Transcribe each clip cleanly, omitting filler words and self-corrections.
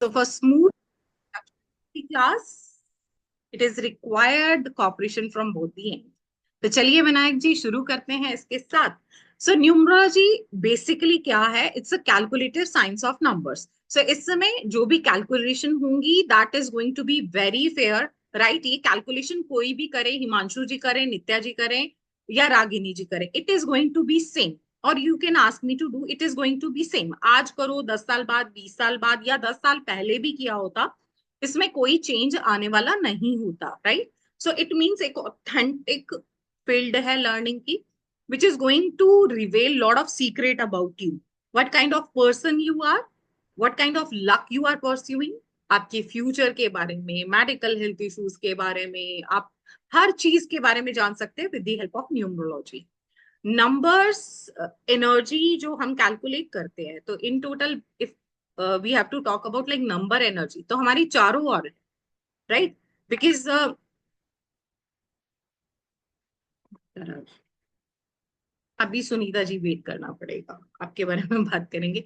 So for smooth class, it is required the cooperation from both the end. तो चलिए विनायक जी शुरू करते हैं इसके साथ. सो न्यूमरोलॉजी बेसिकली क्या है? It's a calculative science of numbers. So इस समय जो भी कैलकुलेशन होंगी that is going to be very fair. Right, ये कैलकुलेशन कोई भी करे, हिमांशु जी करें, नित्या जी करें या रागिनी जी करें, it is going to be same. और you can ask me to do, it is going to be same. आज करो, 10 साल बाद, 20 साल बाद या 10 साल पहले भी किया होता, इसमें कोई चेंज आने वाला नहीं होता. राइट. सो इट मीन्स एक ऑथेंटिक फील्ड है लर्निंग की, which is going to reveal lot of secret about you. What kind of person you are, what kind of luck you are pursuing, आपके future के बारे में, medical health issues के बारे में, आप हर चीज के बारे में जान सकते हैं with the help of numerology. Numbers, energy जो हम कैलकुलेट करते हैं, तो in total if we have to talk about like number energy, तो हमारी चारों ओर है. राइट. बिकॉज अभी सुनीता जी वेट करना पड़ेगा, आपके बारे में बात करेंगे.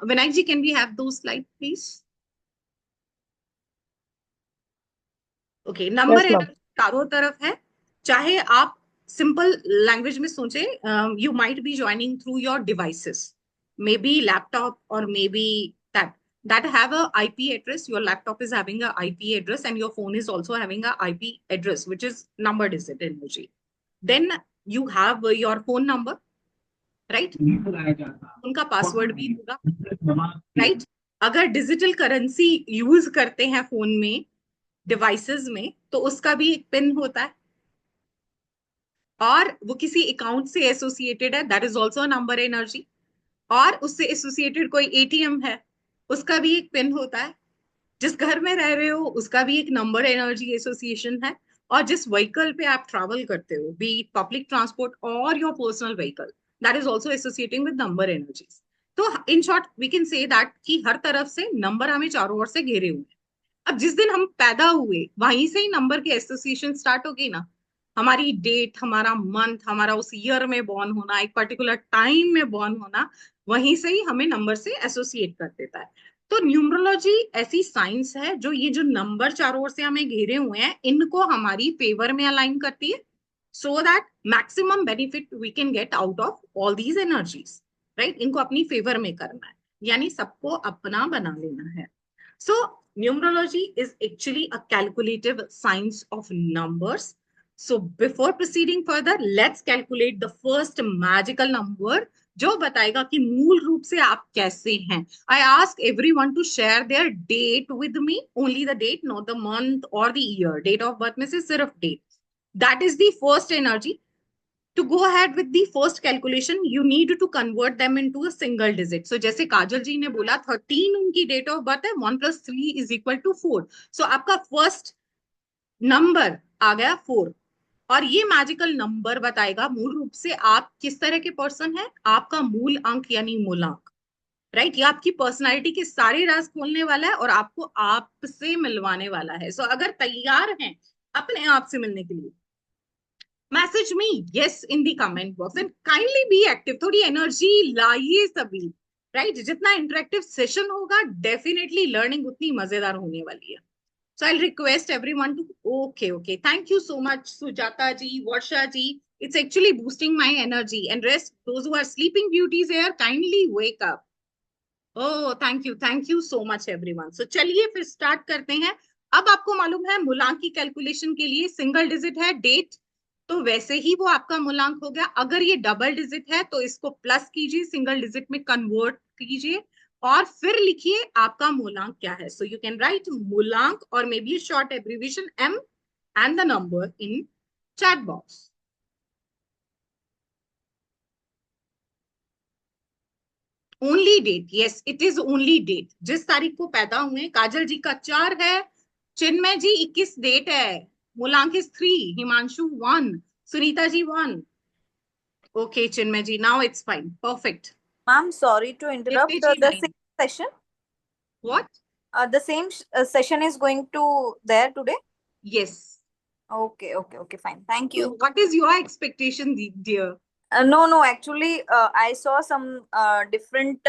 Vinayak ji, can we have two slide please? Okay. Number yes ma'am. Energy चारों तरफ है. चाहे आप सिंपल लैंग्वेज में सोचे, you might be joining through your devices, maybe laptop और may be that have a IP address. Your laptop is having a IP address and your phone is also having a IP address, which is number digit energy. Then you have your phone number, right? उनका password भी होगा. Right. अगर digital currency use करते हैं phone में, devices में, तो उसका भी एक पिन होता है. और वो किसी अकाउंट से एसोसिएटेड है, that is also number energy. और उससे एसोसिएटेड कोई एटीएम है, उसका भी एक पिन होता है. जिस घर में रह रहे हो उसका भी एक नंबर एनर्जी एसोसिएशन है. और जिस व्हीकल पे आप ट्रैवल करते हो, बी इट पब्लिक ट्रांसपोर्ट और your personal vehicle, that is also associating with number energies. तो in short we can say that कि हर तरफ से नंबर हमें चारों ओर से घेरे हुए हैं. अब जिस दिन हम पैदा हुए वहीं से ही नंबर की एसोसिएशन स्टार्ट हो गई ना. हमारी डेट, हमारा मंथ, हमारा उस ईयर में बॉर्न होना, एक पर्टिकुलर टाइम में बॉर्न होना, वहीं से ही हमें नंबर से एसोसिएट कर देता है. तो न्यूमरोलॉजी ऐसी साइंस है जो ये जो नंबर चारों ओर से हमें घेरे हुए हैं, इनको हमारी फेवर में अलाइन करती है, so that maximum benefit we can get out of all these energies. Right. इनको अपनी फेवर में करना है, यानी सबको अपना बना लेना है. So, numerology is actually a calculative science of numbers. So, before proceeding further, let's calculate the first magical number जो बताएगा कि मूल रूप से आप कैसे हैं. I ask everyone to share their date with me, only the date, not the month or the year. Date of birth में से सिर्फ date. That is the first energy. To go ahead with the first calculation, you need to convert them into a single digit. So जैसे काजल जी ने बोला 13 उनकी date of birth है, 1 + 3 is equal to 4. सो आपका first number आ गया 4. और ये magical number बताएगा मूल रूप से आप किस तरह के पर्सन है, आपका मूल अंक यानी मूलांक. राइट. ये आपकी पर्सनालिटी के सारे राज खोलने वाला है और आपको आपसे मिलवाने वाला है. सो अगर तैयार हैं अपने आप से मिलने के लिए, message me yes in the comment box and kindly be active. थोड़ी एनर्जी लाइए सभी. राइट. जितना इंटरेक्टिव सेशन होगा, डेफिनेटली लर्निंग उतनी मजेदार होने वाली है. So I request everyone to, okay okay, thank you so much Sujata ji, Varsha ji. It's actually boosting my energy and rest. Those who are sleeping beauties here, kindly wake up. Oh, thank you so much everyone. So चलिए फिर start करते हैं. अब आपको मालूम है मूलांक की कैलकुलेशन के लिए सिंगल डिजिट है डेट, तो वैसे ही वो आपका मूलांक हो गया. अगर ये डबल डिजिट है तो इसको प्लस कीजिए, सिंगल डिजिट में कन्वर्ट कीजिए और फिर लिखिए आपका मूलांक क्या है. सो यू कैन राइट मूलांक और मे be short abbreviation M and the number in chat box. Only date, yes it is only date. जिस तारीख को पैदा हुए, काजल जी का 4 है, चिन्मय जी 21 डेट है, मूलांक is 3, Himanshu 1, Sunita ji 1. Okay Chinmay ji, now it's fine, perfect. Ma'am, sorry to Nitya interrupt. जी The 9. same session, what? the same session is going to there today. Yes. Okay, okay, okay, fine. Thank So you. what is your expectation, dear? No, no, actually, I saw some different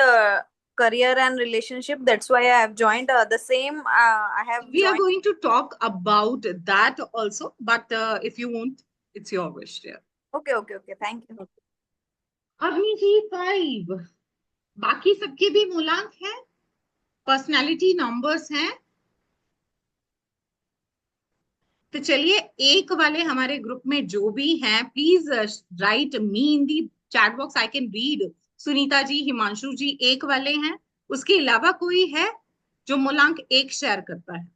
career and relationship. That's why I have joined the same. I have We are joined. going to talk about that also, but if you want, it's your wish, dear. Okay, okay, okay. Thank you. अग्नि जी 5, बाकी सबके भी मूलांक हैं, personality numbers हैं। तो चलिए, एक वाले हमारे ग्रुप में जो भी हैं, please write me in the chat box, I can read. Sunita ji, Himanshu ji एक वाले हैं। उसके अलावा कोई है जो मूलांक 1 शेयर करता है?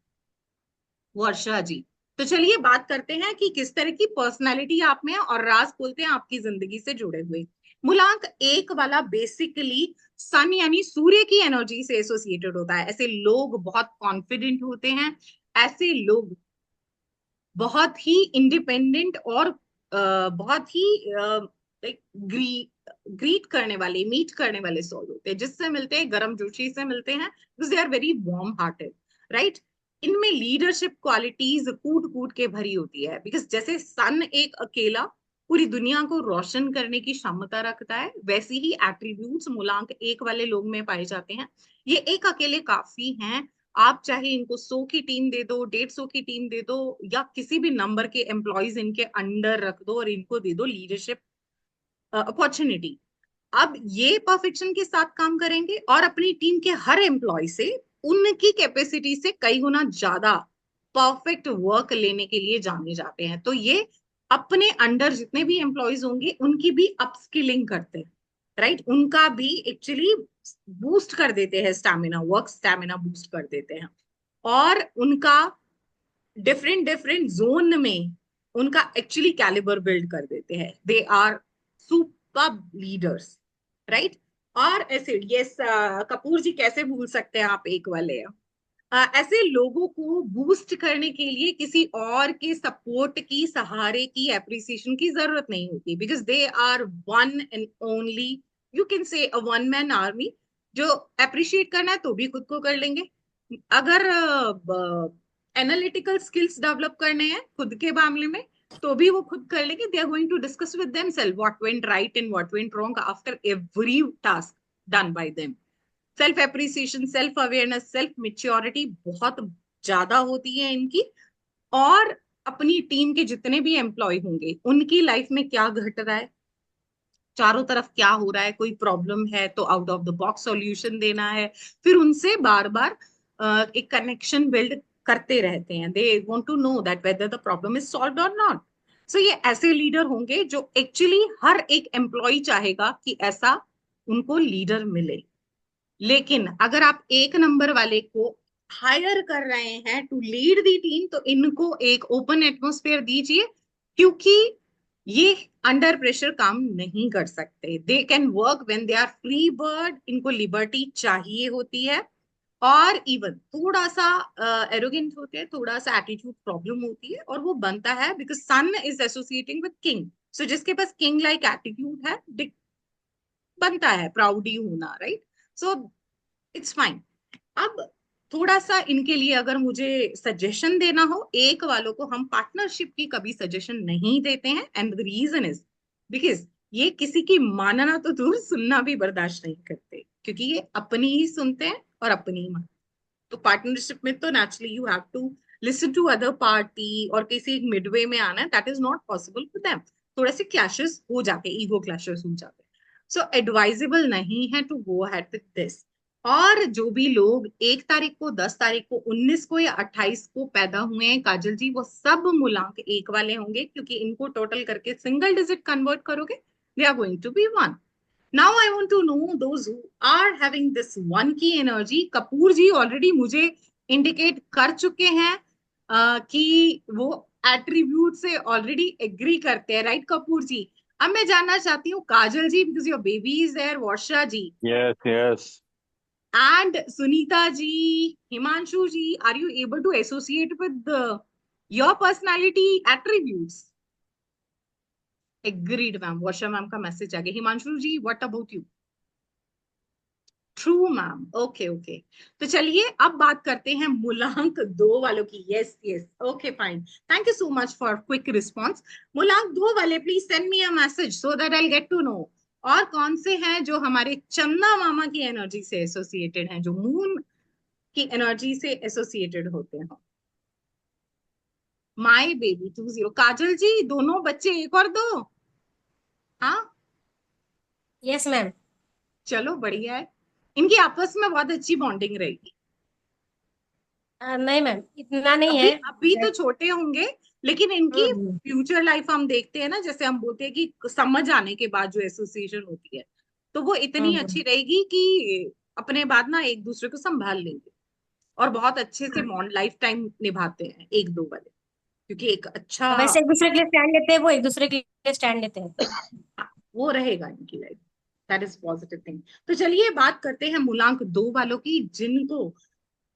वर्षा जी। तो चलिए बात करते हैं कि किस तरह की पर्सनालिटी आप में है और राज बोलते हैं आपकी जिंदगी से जुड़े हुए। मूलांक 1 वाला बेसिकली सन यानी सूर्य की एनर्जी से एसोसिएटेड होता है। ऐसे लोग बहुत कॉन्फिडेंट होते हैं, ऐसे लोग बहुत ही इंडिपेंडेंट और बहुत ही ग्रीट करने वाले, मीट करने वाले सोल होते हैं। जिससे मिलते हैं, गर्म जोशी से मिलते हैं, they are very warm hearted, right. इनमें लीडरशिप क्वालिटीज कूट कूट के भरी होती है, बिकॉज जैसे सन एक अकेला पूरी दुनिया को रोशन करने की क्षमता रखता है, वैसे ही एट्रीब्यूट्स मूलांक 1 वाले लोग में पाए जाते हैं। ये एक अकेले काफी हैं। आप चाहे इनको 100 की टीम दे दो, 150 की टीम दे दो, या किसी भी नंबर के एम्प्लॉयज इनके अंडर रख दो और इनको दे दो लीडरशिप अपॉर्चुनिटी। अब ये परफेक्शन के साथ काम करेंगे और अपनी टीम के हर एम्प्लॉय से उनकी कैपेसिटी से कई गुना ज्यादा परफेक्ट वर्क लेने के लिए जाने जाते हैं। तो ये अपने अंडर जितने भी एम्प्लॉयज होंगे उनकी भी अपस्किलिंग करते हैं, राइट। उनका भी एक्चुअली बूस्ट कर देते हैं, स्टैमिना, वर्क स्टैमिना बूस्ट कर देते हैं। और उनका डिफरेंट डिफरेंट जोन में उनका एक्चुअली कैलिबर बिल्ड कर देते हैं। They are super leaders, right. और ऐसे यस, कपूर जी कैसे भूल सकते हैं आप एक वाले। ऐसे लोगों को बूस्ट करने के लिए किसी और के सपोर्ट की, सहारे की, एप्रिसिएशन की जरूरत नहीं होती, because they are one and only, you can say a one man army. जो अप्रिशिएट करना है तो भी खुद को कर लेंगे, अगर एनालिटिकल स्किल्स डेवलप करने हैं खुद के मामले में तो भी वो खुद कर लेंगे। They are going to discuss with themselves what went right and what went wrong after every task done by them. Self appreciation, self awareness, self maturity बहुत ज्यादा होती है इनकी। और अपनी टीम के जितने भी एम्प्लॉय होंगे उनकी लाइफ में क्या घट रहा है, चारों तरफ क्या हो रहा है, कोई प्रॉब्लम है तो out of the box solution देना है। फिर उनसे बार बार एक कनेक्शन बिल्ड करते रहते हैं। They want to know that whether the problem is solved और नॉट। सो ये ऐसे लीडर होंगे जो एक्चुअली हर एक एम्प्लॉय चाहेगा कि ऐसा उनको लीडर मिले। लेकिन अगर आप 1 नंबर वाले को हायर कर रहे हैं टू लीड दी टीम तो इनको एक ओपन एटमोस्फेयर दीजिए, क्योंकि ये अंडर प्रेशर काम नहीं कर सकते। They can work when they are free bird, इनको लिबर्टी चाहिए होती है। और इवन थोड़ा सा एरोगेंट होते हैं, थोड़ा सा एटीट्यूड प्रॉब्लम होती है, और वो बनता है because sun is associating with king. So जिसके पास किंग लाइक एटीट्यूड है, बनता है प्राउडी होना, राइट। So it's fine. अब थोड़ा सा इनके लिए अगर मुझे सजेशन देना हो, 1 वालों को हम पार्टनरशिप की कभी सजेशन नहीं देते हैं, and the reason is because ये किसी की मानना तो दूर, सुनना भी बर्दाश्त नहीं करते, क्योंकि ये अपनी ही सुनते हैं और अपनी ही मानते। तो पार्टनरशिप में तो naturally you have to listen to other party, और किसी एक मिडवे में आना है, that is not possible for them. थोड़े से क्लैशेस हो जाते हैं, ईगो क्लैशेस हो जाते हैं। सो एडवाइजेबल नहीं है to go ahead with this. और जो भी लोग 1 तारीख को, 10 तारीख को, 19 को या 28 को पैदा हुए हैं काजल जी, वो सब मूलांक 1 वाले होंगे, क्योंकि इनको टोटल करके सिंगल डिजिट कन्वर्ट करोगे, they are going to be 1। Now I want to know those who are having this 1 की एनर्जी। कपूर जी ऑलरेडी मुझे इंडिकेट कर चुके हैं कि वो एट्रीब्यूट से ऑलरेडी एग्री करते हैं, राइट कपूर जी। अब मैं जानना चाहती हूँ Kajal ji, because your baby is there, Varsha ji Yes, yes. and Sunita ji, Himanshu ji, are you able to associate with your personality attributes? Agreed, ma'am. Varsha ma'am का मैसेज आ गया। हिमांशु जी, what about you? True ma'am, okay okay. तो चलिए अब बात करते हैं मूलांक 2 वालों की। Yes yes, okay fine, thank you so much for quick response. मूलांक 2 वाले please send me a message so that I get to know और कौन से हैं जो हमारे चंदा मामा की एनर्जी से एसोसिएटेड हैं, जो मून की एनर्जी से एसोसिएटेड होते हैं? माई बेबी 20, काजल जी दोनों बच्चे एक और दो। हाँ, यस मैम। चलो बढ़िया है, इनकी आपस में बहुत अच्छी बॉन्डिंग रहेगी। नहीं मैम, इतना नहीं अभी है। अभी तो छोटे होंगे, लेकिन इनकी हम्म। फ्यूचर लाइफ हम देखते हैं ना, जैसे हम बोलते हैं कि समझ आने के बाद जो एसोसिएशन होती है, तो वो इतनी अच्छी हम्म। रहेगी कि अपने बाद ना एक दूसरे को संभाल लेंगे और बहुत अच्छे से मॉन लाइफ टाइम निभाते हैं एक दो वाले, क्योंकि एक अच्छा वैसे एक दूसरे के लिए स्टैंड लेते हैं, वो एक दूसरे के लिए स्टैंड लेते हैं। वो रहेगा इनकी life. That is positive thing. तो चलिए बात करते हैं मूलांक 2 वालों की, जिनको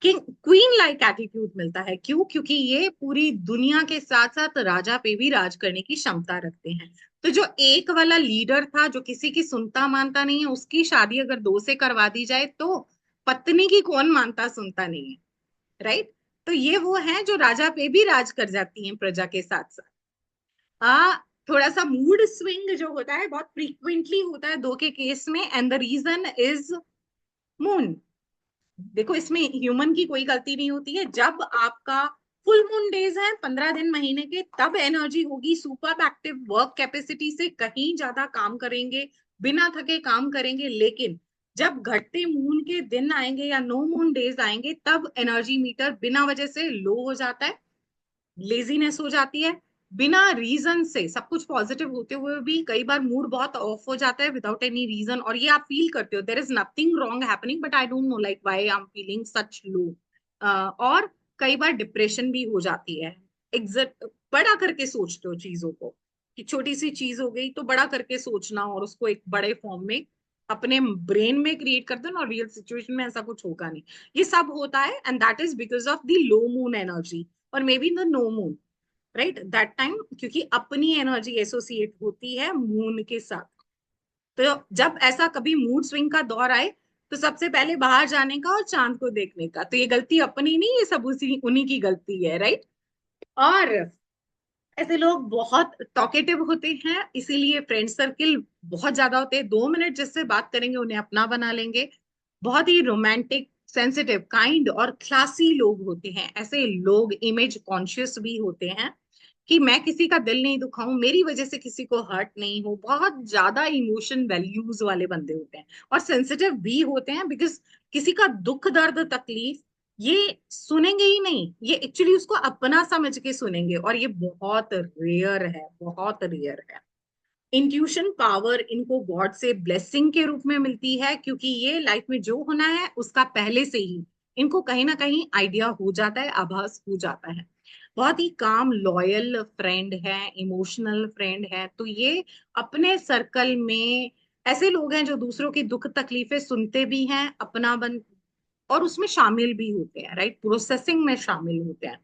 किंग क्वीन लाइक एटीट्यूड मिलता है। क्यों? क्योंकि ये पूरी दुनिया के साथ साथ राजा पे भी राज करने की क्षमता रखते हैं। तो जो एक वाला लीडर था, जो किसी की सुनता मानता नहीं है, उसकी शादी अगर 2 से करवा दी जाए तो पत्नी की कौन मानता सुनता नहीं है, राइट? तो ये वो हैं जो राजा पे भी राज कर जाती हैं प्रजा के साथ साथ। थोड़ा सा मूड स्विंग जो होता है बहुत फ्रीक्वेंटली होता है 2 के केस में, and the reason is moon. देखो इसमें ह्यूमन की कोई गलती नहीं होती है। जब आपका फुल मून डेज है 15 दिन महीने के, तब एनर्जी होगी सुपर एक्टिव, वर्क कैपेसिटी से कहीं ज्यादा काम करेंगे, बिना थके काम करेंगे। लेकिन जब घटते मून के दिन आएंगे या नो मून डेज आएंगे, तब एनर्जी मीटर बिना वजह से लो हो जाता है, लेजीनेस हो जाती है, बिना रीजन से। सब कुछ पॉजिटिव होते हुए भी कई बार मूड बहुत ऑफ हो जाता है विदाउट एनी रीजन, और ये आप फील करते हो there is nothing wrong happening but I don't know like why I am feeling such low. और कई बार डिप्रेशन भी हो जाती है। एग्जैक्ट बड़ा करके सोचते हो चीजों को, कि छोटी सी चीज हो गई तो बड़ा करके सोचना और उसको एक बड़े फॉर्म में अपने ब्रेन में क्रिएट कर देना, और रियल सिचुएशन में ऐसा कुछ होगा नहीं। ये सब होता है and that is because of the low moon energy, और मे be the no moon, right that time, क्योंकि अपनी एनर्जी एसोसिएट होती है मून के साथ। तो जब ऐसा कभी मूड स्विंग का दौर आए, तो सबसे पहले बाहर जाने का और चांद को देखने का। तो ये गलती अपनी नहीं, ये सब उसी उन्हीं की गलती है, राइट? और ऐसे लोग बहुत टॉकेटिव होते हैं, इसीलिए फ्रेंड सर्किल बहुत ज्यादा होते हैं। 2 मिनट जिससे बात करेंगे उन्हें अपना बना लेंगे। बहुत ही रोमांटिक, सेंसिटिव, काइंड और क्लासी लोग होते हैं। ऐसे लोग इमेज कॉन्शियस भी होते हैं, कि मैं किसी का दिल नहीं दुखाऊं, मेरी वजह से किसी को हर्ट नहीं हो। बहुत ज्यादा इमोशन वैल्यूज वाले बंदे होते हैं, और सेंसिटिव भी होते हैं, बिकॉज किसी का दुख दर्द तकलीफ ये सुनेंगे ही नहीं, ये एक्चुअली उसको अपना समझ के सुनेंगे, और ये बहुत रेयर है, बहुत रेयर है। इंट्यूशन पावर इनको गॉड से ब्लेसिंग के रूप में मिलती है, क्योंकि ये लाइफ में जो होना है उसका पहले से ही इनको कहीं ना कहीं आइडिया हो जाता है, आभास हो जाता है। बहुत ही काम लॉयल फ्रेंड है, इमोशनल फ्रेंड है। तो ये अपने सर्कल में ऐसे लोग हैं जो दूसरों की दुख तकलीफें सुनते भी हैं, अपना बन और उसमें शामिल भी होते हैं, राइट? प्रोसेसिंग में शामिल होते हैं।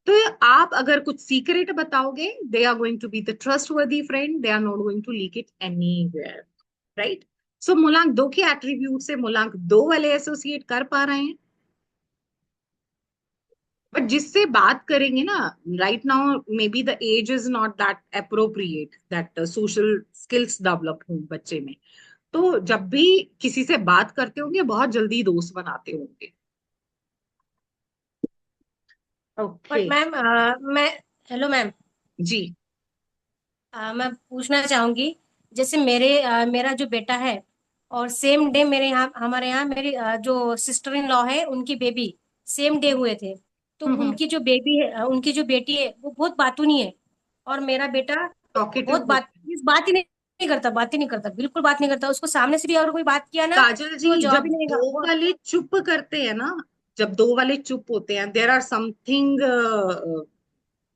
तो आप अगर कुछ सीक्रेट बताओगे, they are going to be the trustworthy friend, they are not going to leak it anywhere, right? So मूलांक 2 के एट्रीब्यूट से मूलांक 2 वाले एसोसिएट कर पा रहे हैं। बट जिससे बात करेंगे ना, right now may be the age is not that appropriate that social skills develop हो बच्चे में। तो जब भी किसी से बात करते होंगे बहुत जल्दी दोस्त बनाते होंगे। ओके। बट मैम, मैं, हेलो मैम, जी। मैं पूछना चाहूंगी, जैसे मेरा जो बेटा है, और सेम डे मेरे यहाँ, हमारे यहाँ मेरी जो सिस्टर इन लॉ है, उनकी बेबी सेम डे हुए थे। तो हम्म। उनकी जो बेबी है, उनकी जो बेटी है, वो बहुत बातूनी है। और मेरा बेटा टॉकेटिव बहुत होते हैं। बात ही नहीं करता, बात ही नहीं करता, बिल्कुल बात नहीं करता। उसको सामने से भी अगर कोई बात किया ना, काजल तो जी, जवाब जब ही नहीं देगा दो वो। वाले चुप करते हैं ना, जब 2 वाले चुप होते हैं, there are something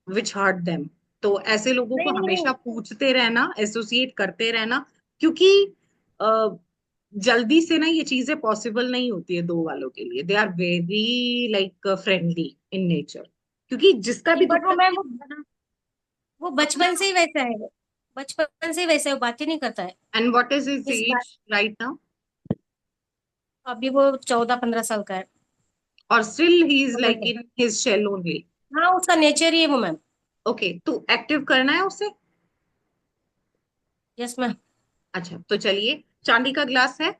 which hurt them. तो ऐसे लोगों को नहीं नहीं हमेशा नहीं। पूछते रहना, एसोसिएट करते रहना, क्योंकि अ, जल्दी से ना ये चीजें पॉसिबल नहीं होती है 2 वालों के लिए। They are very like friendly in nature, क्योंकि जिसका भी बट दुख वो मैम, तकलीफ है ना वो अपना। बचपन से ही वैसा है, बचपन से ही वैसा है, वो बात ही नहीं करता है। एंड व्हाट इज हिज इस बात, एज राइट नाउ? अभी वो 14-15 साल का है। और स्टिल ही इज समझ like low. In his shell only. हाँ, उसका नेचर ही है वो मैम। ओके, तो एक्टिव करना है उसे। Yes ma'am. अच्छा, तो चलिए, चांदी का ग्लास है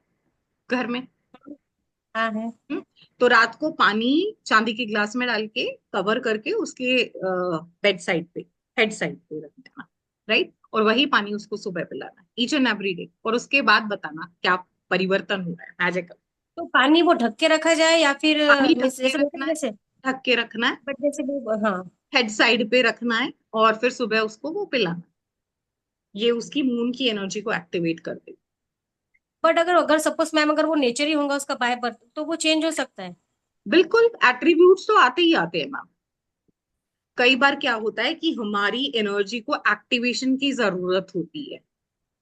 घर में। हाँ है। हम्म, तो रात को पानी चांदी के ग्लास में डाल के कवर करके उसके बेड साइड पे, हेड साइड पे रख देना, राइट, और वही पानी उसको सुबह पिलाना, ईच एंड एवरी डे, और उसके बाद बताना क्या परिवर्तन हुआ है, मैजिकल। तो पानी वो ढक के रखा जाए या फिर पानी ढक मिस के जैसे रखना बोतल है, में से? ढक के रखना है, बट जैसे वो हाँ। हेड साइड पे रखना है, और फिर सुबह उसको वो पिलाना। ये उसकी मून की एनर्जी को एक्टिवेट कर देगा। बट अगर अगर सपोज मैम अगर वो नेचर ही होगा उसका बाय बर्थ तो वो चेंज हो सकता है? बिल्कुल, एट्रीब्यूट्स तो आते ही आते हैं मैम। कई बार क्या होता है कि हमारी एनर्जी को एक्टिवेशन की जरूरत होती है,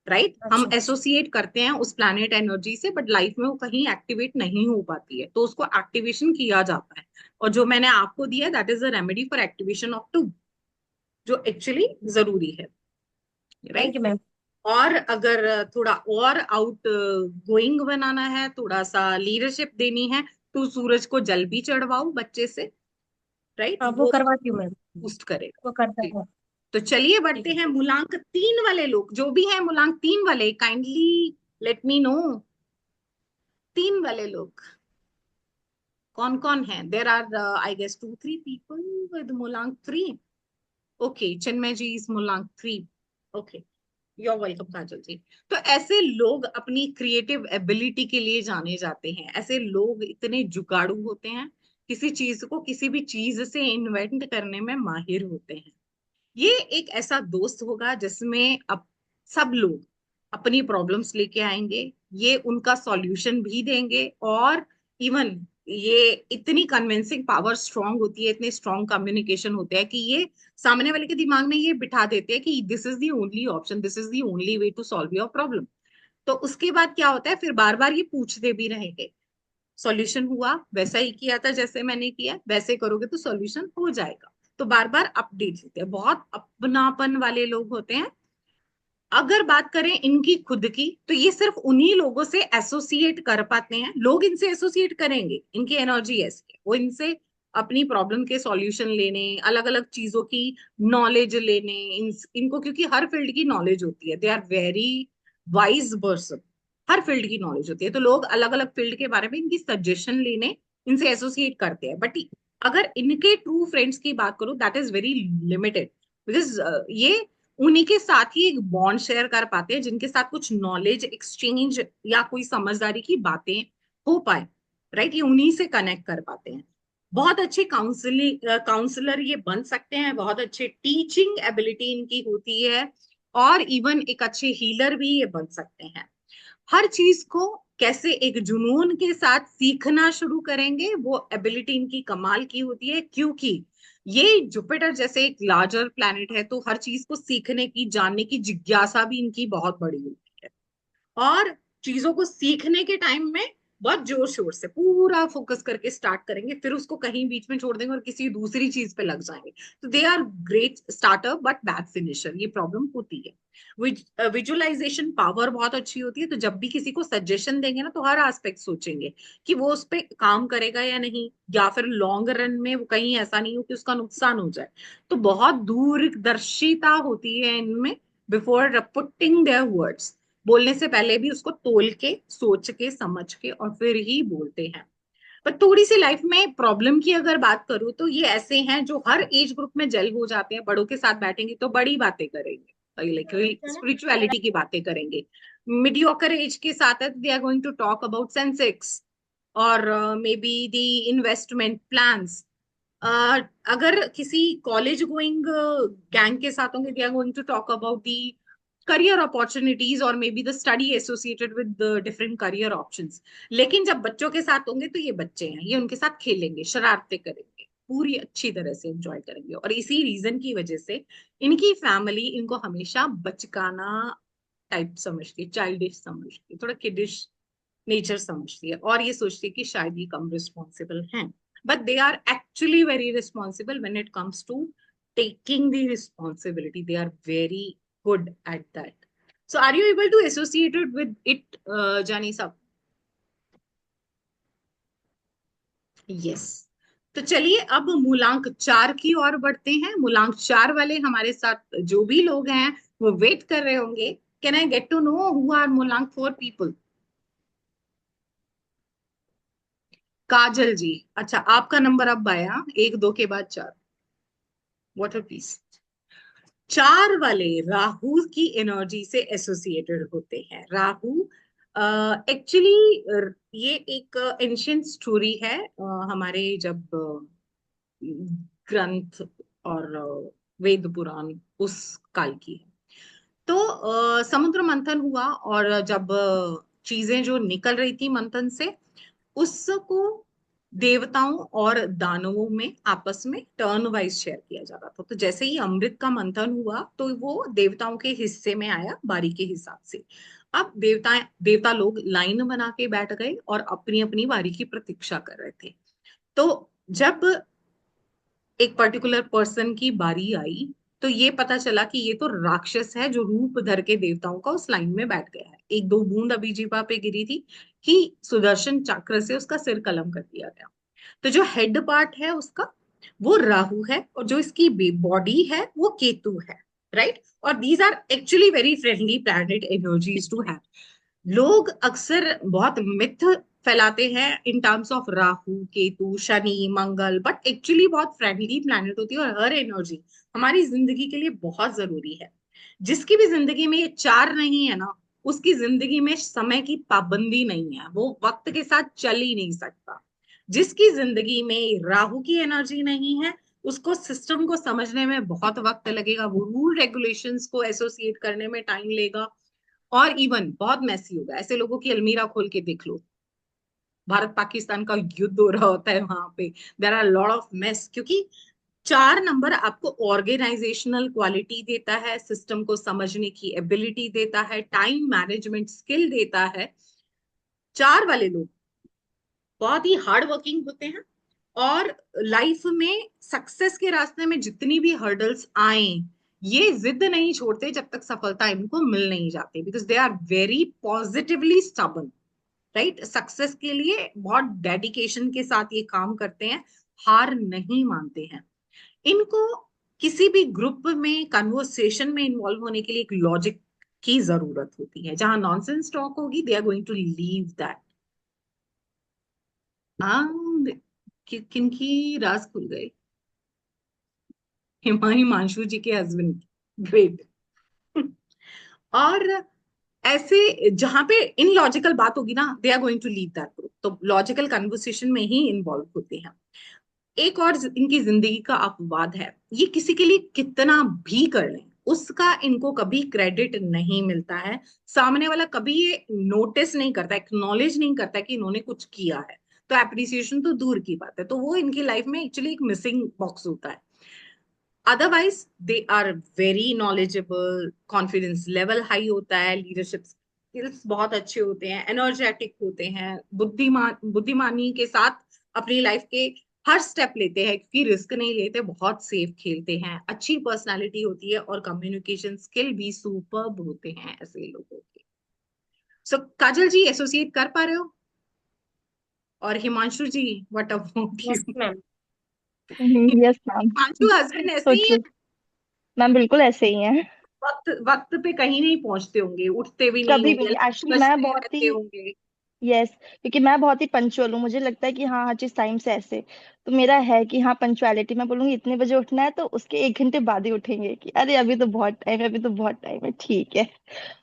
राइट, हम अच्छा। एसोसिएट करते हैं उस प्लैनेट एनर्जी से, बट लाइफ में वो कहीं एक्टिवेट नहीं हो पाती है, तो उसको एक्टिवेशन किया जाता है। और जो मैंने आपको दिया, that is a remedy for activation of two, जो एक्चुअली जरूरी है, थैंक राइट। You ma'am. और अगर थोड़ा और आउट गोइंग बनाना है, थोड़ा सा लीडरशिप देनी है, तो सूरज को जल भी चढ़वाओ बच्चे से, राइट, हाँ वो वो करवाती हूँ मैम। बूस्ट करेगा। वो करता जी। है। तो चलिए ठीक बढ़ते है। हैं, मूलांक 3 वाले लोग जो भी हैं, मूलांक 3 वाले, काइंडली लेट मी नो, 3 वाले लोग कौन कौन है? There are I guess 2 3 people with मूलांक 3। ओके, चिन्मय जी इज मूलांक 3। Okay, you're welcome Kajal ji. तो ऐसे लोग अपनी क्रिएटिव एबिलिटी के लिए जाने जाते हैं, ऐसे लोग इतने जुगाड़ू होते हैं, किसी चीज को किसी भी चीज से इन्वेंट करने में माहिर होते हैं। ये एक ऐसा दोस्त होगा जिसमें अब सब लोग अपनी प्रॉब्लम्स लेके आएंगे, ये उनका सॉल्यूशन भी देंगे, और इवन ये इतनी कन्विंसिंग पावर स्ट्रांग होती है, इतने स्ट्रांग कम्युनिकेशन होते हैं कि ये सामने वाले के दिमाग में ये बिठा देते हैं कि this is the only option, this is the only way to solve your problem. तो उसके बाद क्या होता है, फिर बार बार ये पूछते भी रहेंगे, सॉल्यूशन हुआ? वैसा ही किया था जैसे मैंने किया, वैसे करोगे तो सॉल्यूशन हो जाएगा। तो बार बार अपडेट देते हैं, बहुत अपनापन वाले लोग होते हैं। अगर बात करें इनकी खुद की, तो ये सिर्फ उन्हीं लोगों से एसोसिएट कर पाते हैं, लोग इनसे एसोसिएट करेंगे, इनकी एनर्जी ऐसी है, वो इनसे अपनी प्रॉब्लम के सॉल्यूशन लेने, अलग अलग चीजों की नॉलेज लेने, इनको क्योंकि हर फील्ड की नॉलेज होती है, they are very wise person, हर फील्ड की नॉलेज होती है, तो लोग अलग अलग फील्ड के बारे में इनकी सजेशन लेने इनसे एसोसिएट करते हैं। बट अगर इनके ट्रू फ्रेंड्स की बात करूं, that is very limited, because ये उन्हीं के साथ ही एक बॉन्ड शेयर कर पाते हैं जिनके साथ कुछ नॉलेज एक्सचेंज या कोई समझदारी की बातें हो पाए, राइट, ये उन्हीं से कनेक्ट कर पाते हैं। बहुत अच्छे काउंसलर ये बन सकते हैं, बहुत अच्छे टीचिंग एबिलिटी इनकी होती है, और इवन एक अच्छे हीलर भी ये बन सकते हैं। हर चीज को कैसे एक जुनून के साथ सीखना शुरू करेंगे, वो एबिलिटी इनकी कमाल की होती है, क्योंकि ये जुपिटर जैसे एक लार्जर प्लैनेट है, तो हर चीज को सीखने की, जानने की जिज्ञासा भी इनकी बहुत बड़ी होती है, और चीजों को सीखने के टाइम में बहुत जोर शोर से पूरा फोकस करके स्टार्ट करेंगे, फिर उसको कहीं बीच में छोड़ देंगे और किसी दूसरी चीज पे लग जाएंगे। तो they are great starter but bad finisher, ये प्रॉब्लम होती है। विजुअलाइजेशन पावर बहुत अच्छी होती है, तो जब भी किसी को सजेशन देंगे ना, तो हर एस्पेक्ट सोचेंगे कि वो उस पर काम करेगा या नहीं, या फिर लॉन्ग रन में वो कहीं ऐसा नहीं हो कि उसका नुकसान हो जाए। तो बहुत दूरदर्शिता होती है इनमें, बिफोर पुटिंग देयर वर्ड्स, बोलने से पहले भी उसको तोल के, सोच के, समझ के, और फिर ही बोलते हैं। पर थोड़ी सी लाइफ में प्रॉब्लम की अगर बात करूं, तो ये ऐसे हैं जो हर एज ग्रुप में जेल हो जाते हैं, बड़ों के साथ बैठेंगे तो बड़ी बातें करेंगे, लाइक स्पिरिचुअलिटी की बातें करेंगे। मीडियोकर एज के साथ they are going to talk about Sensex, और मे बी दी इन्वेस्टमेंट प्लान्स। अगर किसी कॉलेज गोइंग गैंग के साथ होंगे, they are going to talk about the career opportunities or maybe the study associated with the different career options। लेकिन जब बच्चों के साथ होंगे, तो ये बच्चे हैं, ये उनके साथ खेलेंगे, शरारतें करेंगे, पूरी अच्छी तरह से एंजॉय करेंगे, और इसी रीजन की वजह से इनकी फैमिली इनको हमेशा बचकाना टाइप समझती है, चाइल्डिश समझती है, थोड़ा किडिश नेचर समझती है, और ये सोचती है कि शायद ये कम रिस्पॉन्सिबल हैं, but they are actually very responsible when it comes to taking the responsibility. They are very good at that. So are you able to associate it with it, Janisa? Yes. तो चलिए अब मूलांक 4 की ओर बढ़ते हैं। मूलांक 4 वाले हमारे साथ जो भी लोग हैं वो वेट कर रहे होंगे can I get to know who are मुलांक 4 पीपल? काजल जी, अच्छा आपका नंबर अब आया, 1 2 के बाद 4। Water please. 4 वाले राहु की एनर्जी से एसोसिएटेड होते हैं। राहु एक्चुअली ये एक एंशियंट स्टोरी है, हमारे जब ग्रंथ और वेद पुराण उस काल की है। तो समुद्र मंथन हुआ, और जब चीजें जो निकल रही थी मंथन से, उसको देवताओं और दानवों में आपस में टर्न वाइज शेयर किया जा रहा था। तो जैसे ही अमृत का मंथन हुआ तो वो देवताओं के हिस्से में आया बारी के हिसाब से। अब देवता लोग लाइन बना के बैठ गए और अपनी अपनी बारी की प्रतीक्षा कर रहे थे। तो जब एक पर्टिकुलर पर्सन की बारी आई, तो ये पता चला कि ये तो राक्षस है जो रूप धर के देवताओं का उस लाइन में बैठ गया है। 1 2 बूंद अभी जीवा पे गिरी थी कि सुदर्शन चक्र से उसका सिर कलम कर दिया गया। तो जो हेड पार्ट है उसका, वो राहु है, और जो इसकी बॉडी है वो केतु है। राइट? और these are actually very friendly planet energies to have. लोग अक्सर बहुत मिथ फैलाते हैं in terms of Rahu Ketu Shani Mangal, but actually बहुत फ्रेंडली प्लैनेट होती है, और हर एनर्जी हमारी जिंदगी के लिए बहुत जरूरी है। जिसकी भी जिंदगी में ये 4 नहीं है ना, उसकी जिंदगी में समय की पाबंदी नहीं है, वो वक्त के साथ चल ही नहीं सकता। जिसकी जिंदगी में राहु की एनर्जी नहीं है, उसको सिस्टम को समझने में बहुत वक्त लगेगा, वो रूल रेगुलेशंस को एसोसिएट करने में टाइम लेगा, और इवन बहुत मैसी होगा। ऐसे लोगों की अलमीरा खोल के देख लो, भारत पाकिस्तान का युद्ध हो रहा होता है वहां पे, there are lot of mess, क्योंकि 4 नंबर आपको ऑर्गेनाइजेशनल क्वालिटी देता है, सिस्टम को समझने की एबिलिटी देता है, टाइम मैनेजमेंट स्किल देता है। 4 वाले लोग बहुत ही हार्ड वर्किंग होते हैं, और लाइफ में सक्सेस के रास्ते में जितनी भी हर्डल्स आए, ये जिद नहीं छोड़ते जब तक सफलता इनको मिल नहीं जाती, because they are very positively stubborn. Right? Success के लिए बहुत डेडिकेशन के साथ ये काम करते हैं, हार नहीं मानते हैं। इनको किसी भी ग्रुप में कन्वर्सेशन में इन्वॉल्व होने के लिए एक लॉजिक की जरूरत होती है। जहां नॉनसेंस टॉक होगी, they are going to leave that. हाँ, किनकी राज खुल गए? हिमांशु जी के हस्बैंड। ग्रेट। और ऐसे जहां पे इन लॉजिकल बात होगी ना, they are going to leave that group, तो लॉजिकल कन्वर्सेशन में ही इन्वॉल्व होते हैं। एक और इनकी जिंदगी का अपवाद है, ये किसी के लिए कितना भी कर लें, उसका इनको कभी क्रेडिट नहीं मिलता है। सामने वाला कभी ये नोटिस नहीं करता, एक्नॉलेज नहीं करता कि इन्होंने कुछ किया है, तो एप्रिसिएशन तो दूर की बात है। तो वो इनकी लाइफ में एक्चुअली एक मिसिंग बॉक्स होता है। Otherwise they are very knowledgeable, confidence level high होता है, लीडरशिप स्किल्स बहुत अच्छे होते हैं, एनर्जेटिक होते हैं, बुद्धिमानी के साथ अपनी लाइफ के हर स्टेप लेते हैं, क्योंकि रिस्क नहीं लेते, बहुत सेफ खेलते हैं, अच्छी पर्सनालिटी होती है, और कम्युनिकेशन स्किल भी सुपर्ब होते हैं ऐसे लोगों के। सो काजल जी एसोसिएट कर पा रहे हो? और Himanshu ji, what about yes you? Ma'am. Yes ma'am. Himanshu husband ऐसे ही है? सोचिए मैम, बिल्कुल ऐसे ही है। वक्त वक्त पे कहीं नहीं पहुंचते होंगे, उठते भी नहीं कभी भी होंगे, नहीं, एक्चुअली मैं बजते बहुत रहते ही, होंगे। यस, क्योंकि मैं बहुत ही पंचुअल हूँ। मुझे लगता है कि हाँ, हर चीज टाइम से ऐसे, तो मेरा है कि हाँ, पंचुअलिटी। मैं बोलूंगी इतने बजे उठना है तो उसके 1 घंटे बाद ही उठेंगे कि अरे अभी तो बहुत टाइम है, अभी तो बहुत टाइम है, ठीक है।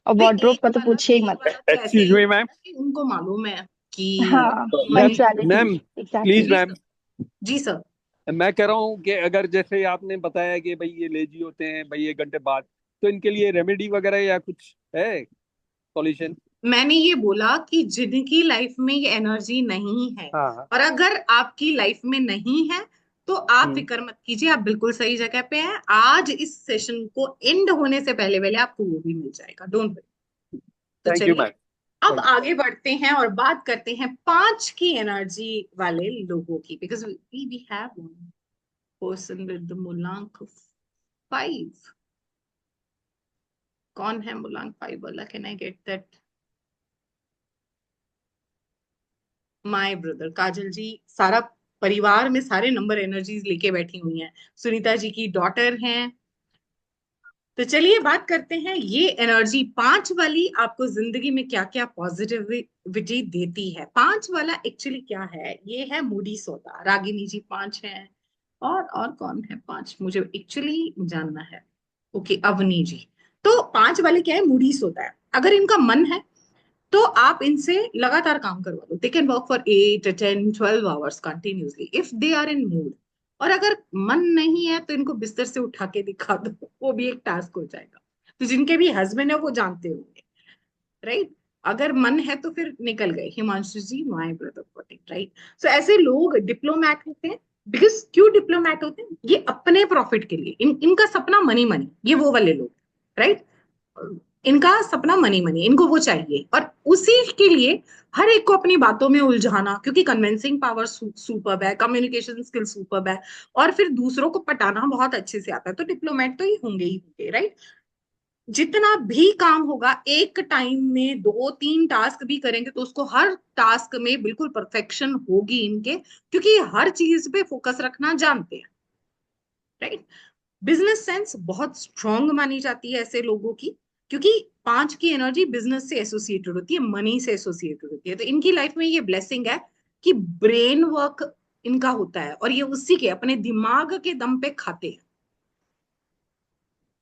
और भाई वार्डरोब का तो पूछिए ही एक मत। वाला तो ऐसे एक्सक्यूज ही मी होता है मैम। ना कि उनको मालूम है कि हाँ, ma'am money. Punctuality. Ma'am please exactly. जी मैम, सर। जी सर। मैं कह रहा हूँ कि अगर जैसे आपने बताया कि भाई ये लेजी होते हैं भाई 1 घंटे बाद, तो इनके लिए रेमेडी वगैरह या कुछ है सॉल्यूशन? मैंने ये बोला कि जिनकी लाइफ में ये एनर्जी नहीं है, हाँ हाँ। और अगर आपकी लाइफ में नहीं है, तो आप हम्म। फिक्र मत कीजिए, आप बिल्कुल सही जगह पे हैं। आज इस सेशन को एंड होने से पहले पहले आपको वो भी मिल जाएगा, डोंट वरी। तो थैंक यू चलिए मैम। अब थैंक यू। आगे बढ़ते हैं और बात करते हैं 5 की एनर्जी वाले लोगों की, because we have one person with the मूलांक 5। कौन है मूलांक 5 वाला? Can I get that? My brother Kajal ji, सारा परिवार में सारे नंबर एनर्जीज लेके बैठी हुई हैं। सुनीता जी की डॉटर हैं, तो चलिए बात करते हैं ये एनर्जी 5 वाली आपको जिंदगी में क्या क्या पॉजिटिविटी देती है। 5 वाला एक्चुअली क्या है, ये है मूडी सोता। रागिनी जी 5 है, और कौन है 5, मुझे एक्चुअली जानना है। ओके, अवनी जी। तो 5 वाले क्या है, मूडी सोता है। अगर इनका मन है तो आप इनसे लगातार काम करवा दो, they can work for 8 10 12 hours continuously if they are in mood. और अगर मन नहीं है तो इनको बिस्तर से उठा के दिखा दो, वो भी एक टास्क हो जाएगा। तो जिनके भी हस्बैंड है वो जानते होंगे, राइट। अगर मन है तो फिर निकल गए। हिमांशु जी माय ब्रदर, राइट। सो ऐसे लोग डिप्लोमैट होते हैं। बिकॉज क्यों डिप्लोमैट होते हैं, ये अपने प्रॉफिट के लिए, इनका सपना मनी मनी, ये वो वाले लोग, राइट। इनका सपना मनी मनी, इनको वो चाहिए, और उसी के लिए हर एक को अपनी बातों में उलझाना, क्योंकि कन्विंसिंग पावर सुपर्ब है, कम्युनिकेशन स्किल सुपर्ब है, और फिर दूसरों को पटाना बहुत अच्छे से आता है। तो डिप्लोमेट तो ये होंगे ही होंगे, राइट। जितना भी काम होगा एक टाइम में 2 3 टास्क भी करेंगे तो उसको हर टास्क में बिल्कुल परफेक्शन होगी इनके, क्योंकि हर चीज पे फोकस रखना जानते हैं, राइट। बिजनेस सेंस बहुत स्ट्रांग मानी जाती है ऐसे लोगों की, क्योंकि 5 की एनर्जी बिजनेस से एसोसिएटेड होती है, मनी से एसोसिएटेड होती है। तो इनकी लाइफ में ये ब्लेसिंग है कि ब्रेन वर्क इनका होता है, और ये उसी के अपने दिमाग के दम पे खाते हैं।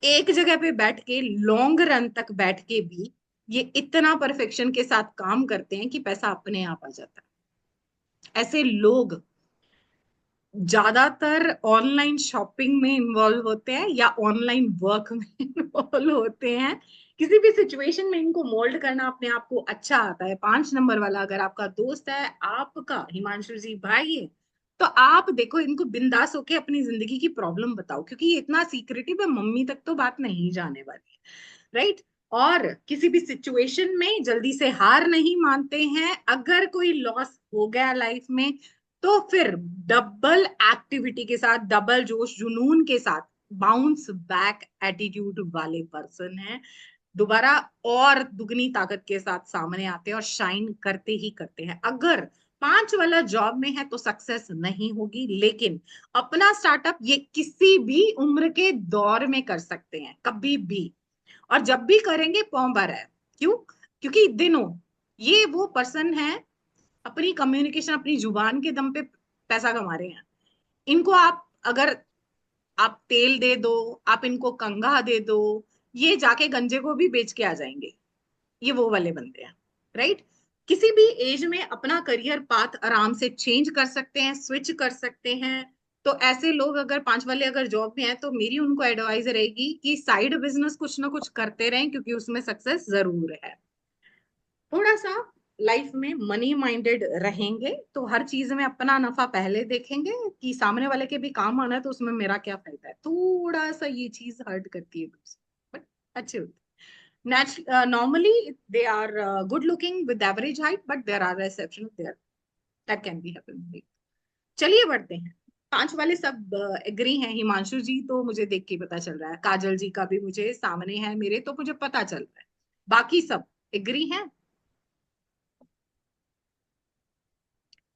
एक जगह पे बैठ के लॉन्ग रन तक बैठ के भी ये इतना परफेक्शन के साथ काम करते हैं कि पैसा अपने आप आ जाता है। ऐसे लोग ज्यादातर ऑनलाइन शॉपिंग में इन्वॉल्व होते हैं या ऑनलाइन वर्क में इन्वॉल्व होते हैं। किसी भी सिचुएशन में इनको मोल्ड करना अपने आप को अच्छा आता है। 5 नंबर वाला अगर आपका दोस्त है, आपका हिमांशु जी भाई है, तो आप देखो इनको बिंदास होके अपनी जिंदगी की प्रॉब्लम बताओ, क्योंकि ये इतना सीक्रेटिव है, मम्मी तक तो बात नहीं जाने वाली है, राइट। और किसी भी सिचुएशन में जल्दी से हार नहीं मानते हैं। अगर कोई लॉस हो गया लाइफ में तो फिर डबल एक्टिविटी के साथ, डबल जोश जुनून के साथ बाउंस बैक एटीट्यूड वाले पर्सन है। दोबारा और दुगनी ताकत के साथ सामने आते हैं और शाइन करते ही करते हैं। अगर 5 वाला जॉब में है तो सक्सेस नहीं होगी, लेकिन अपना स्टार्टअप ये किसी भी उम्र के दौर में कर सकते हैं, कभी भी। और जब भी करेंगे पौंबर है। क्यों? क्योंकि दिनों ये वो पर्सन है, अपनी कम्युनिकेशन, अपनी जुबान के दम पे पैसा कमा रहे हैं। इनको आप अगर आप तेल दे दो, आप इनको कंघा दे दो, ये जाके गंजे को भी बेच के आ जाएंगे। ये वो वाले बंदे हैं, राइट। किसी भी एज में अपना करियर पाथ आराम से चेंज कर सकते हैं, स्विच कर सकते हैं। तो ऐसे लोग अगर 5 वाले अगर जॉब में हैं तो मेरी उनको एडवाइस रहेगी कि साइड बिजनेस कुछ ना कुछ करते रहें, क्योंकि उसमें सक्सेस जरूर है। थोड़ा सा लाइफ में मनी माइंडेड रहेंगे तो हर चीज में अपना नफा पहले देखेंगे कि सामने वाले के भी काम आना है तो उसमें मेरा क्या फायदा है। थोड़ा सा ये चीज हर्ट करती है, बट अच्छे होते हैं। Normally they are good looking with average height, but there are exception there, that can be happen. चलिए बढ़ते हैं। 5 वाले सब एग्री हैं। हिमांशु जी तो मुझे देख के पता चल रहा है, काजल जी का भी मुझे सामने है मेरे, तो मुझे पता चल रहा है। बाकी सब एग्री हैं।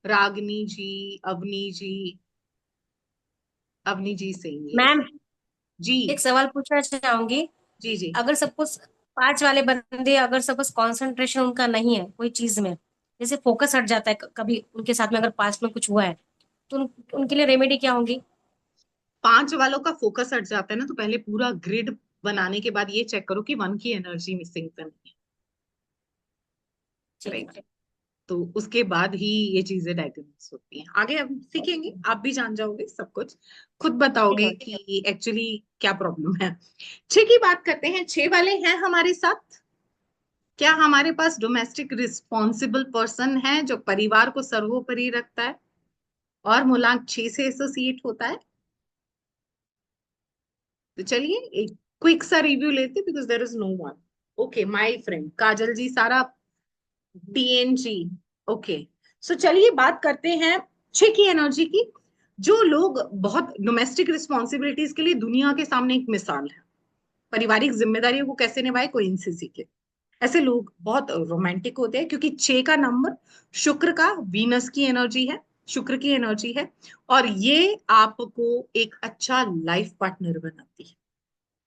रागनी जी, अवनी जी, अवनी जी सेम यस। मैम, जी एक सवाल पूछना चाहूंगी। जी जी। अगर सपोज 5 वाले बंदे, अगर सपोज कंसंट्रेशन उनका नहीं है कोई चीज में, जैसे फोकस हट जाता है कभी उनके साथ में, अगर पास्ट में कुछ हुआ है, तो उनके लिए रेमेडी क्या होगी? 5 वालों का फोकस हट जाता है ना, तो पहले पूरा ग्रिड बनाने के बाद ये चेक करो कि 1 की एनर्जी मिसिंग तो नहीं है, ठीक राइट। है। तो उसके बाद ही ये चीजें डायग्नोस होती हैं। आगे अब सीखेंगे, आप भी जान जाओगे सब कुछ, खुद ठीक बताओगे है। कि एक्चुअली क्या प्रॉब्लम है। 6 की बात करते हैं। 6 वाले हैं हमारे साथ। क्या हमारे पास डोमेस्टिक रिस्पॉन्सिबल पर्सन है जो परिवार को सर्वोपरि रखता है और मूलांक 6 से एसोसिएट होता है? तो चलिए एक क्विक सा रिव्यू लेते, because there is no one. Okay my friend Kajal ji, सारा डीएनजी। ओके, सो चलिए बात करते हैं 6 की एनर्जी की। जो लोग बहुत डोमेस्टिक रिस्पॉन्सिबिलिटीज के लिए दुनिया के सामने एक मिसाल है, पारिवारिक जिम्मेदारियों को कैसे निभाए कोई इनसे सीखे। ऐसे लोग बहुत रोमांटिक होते हैं, क्योंकि 6 का नंबर शुक्र का, वीनस की एनर्जी है, शुक्र की एनर्जी है, और ये आपको एक अच्छा लाइफ पार्टनर बनाती है।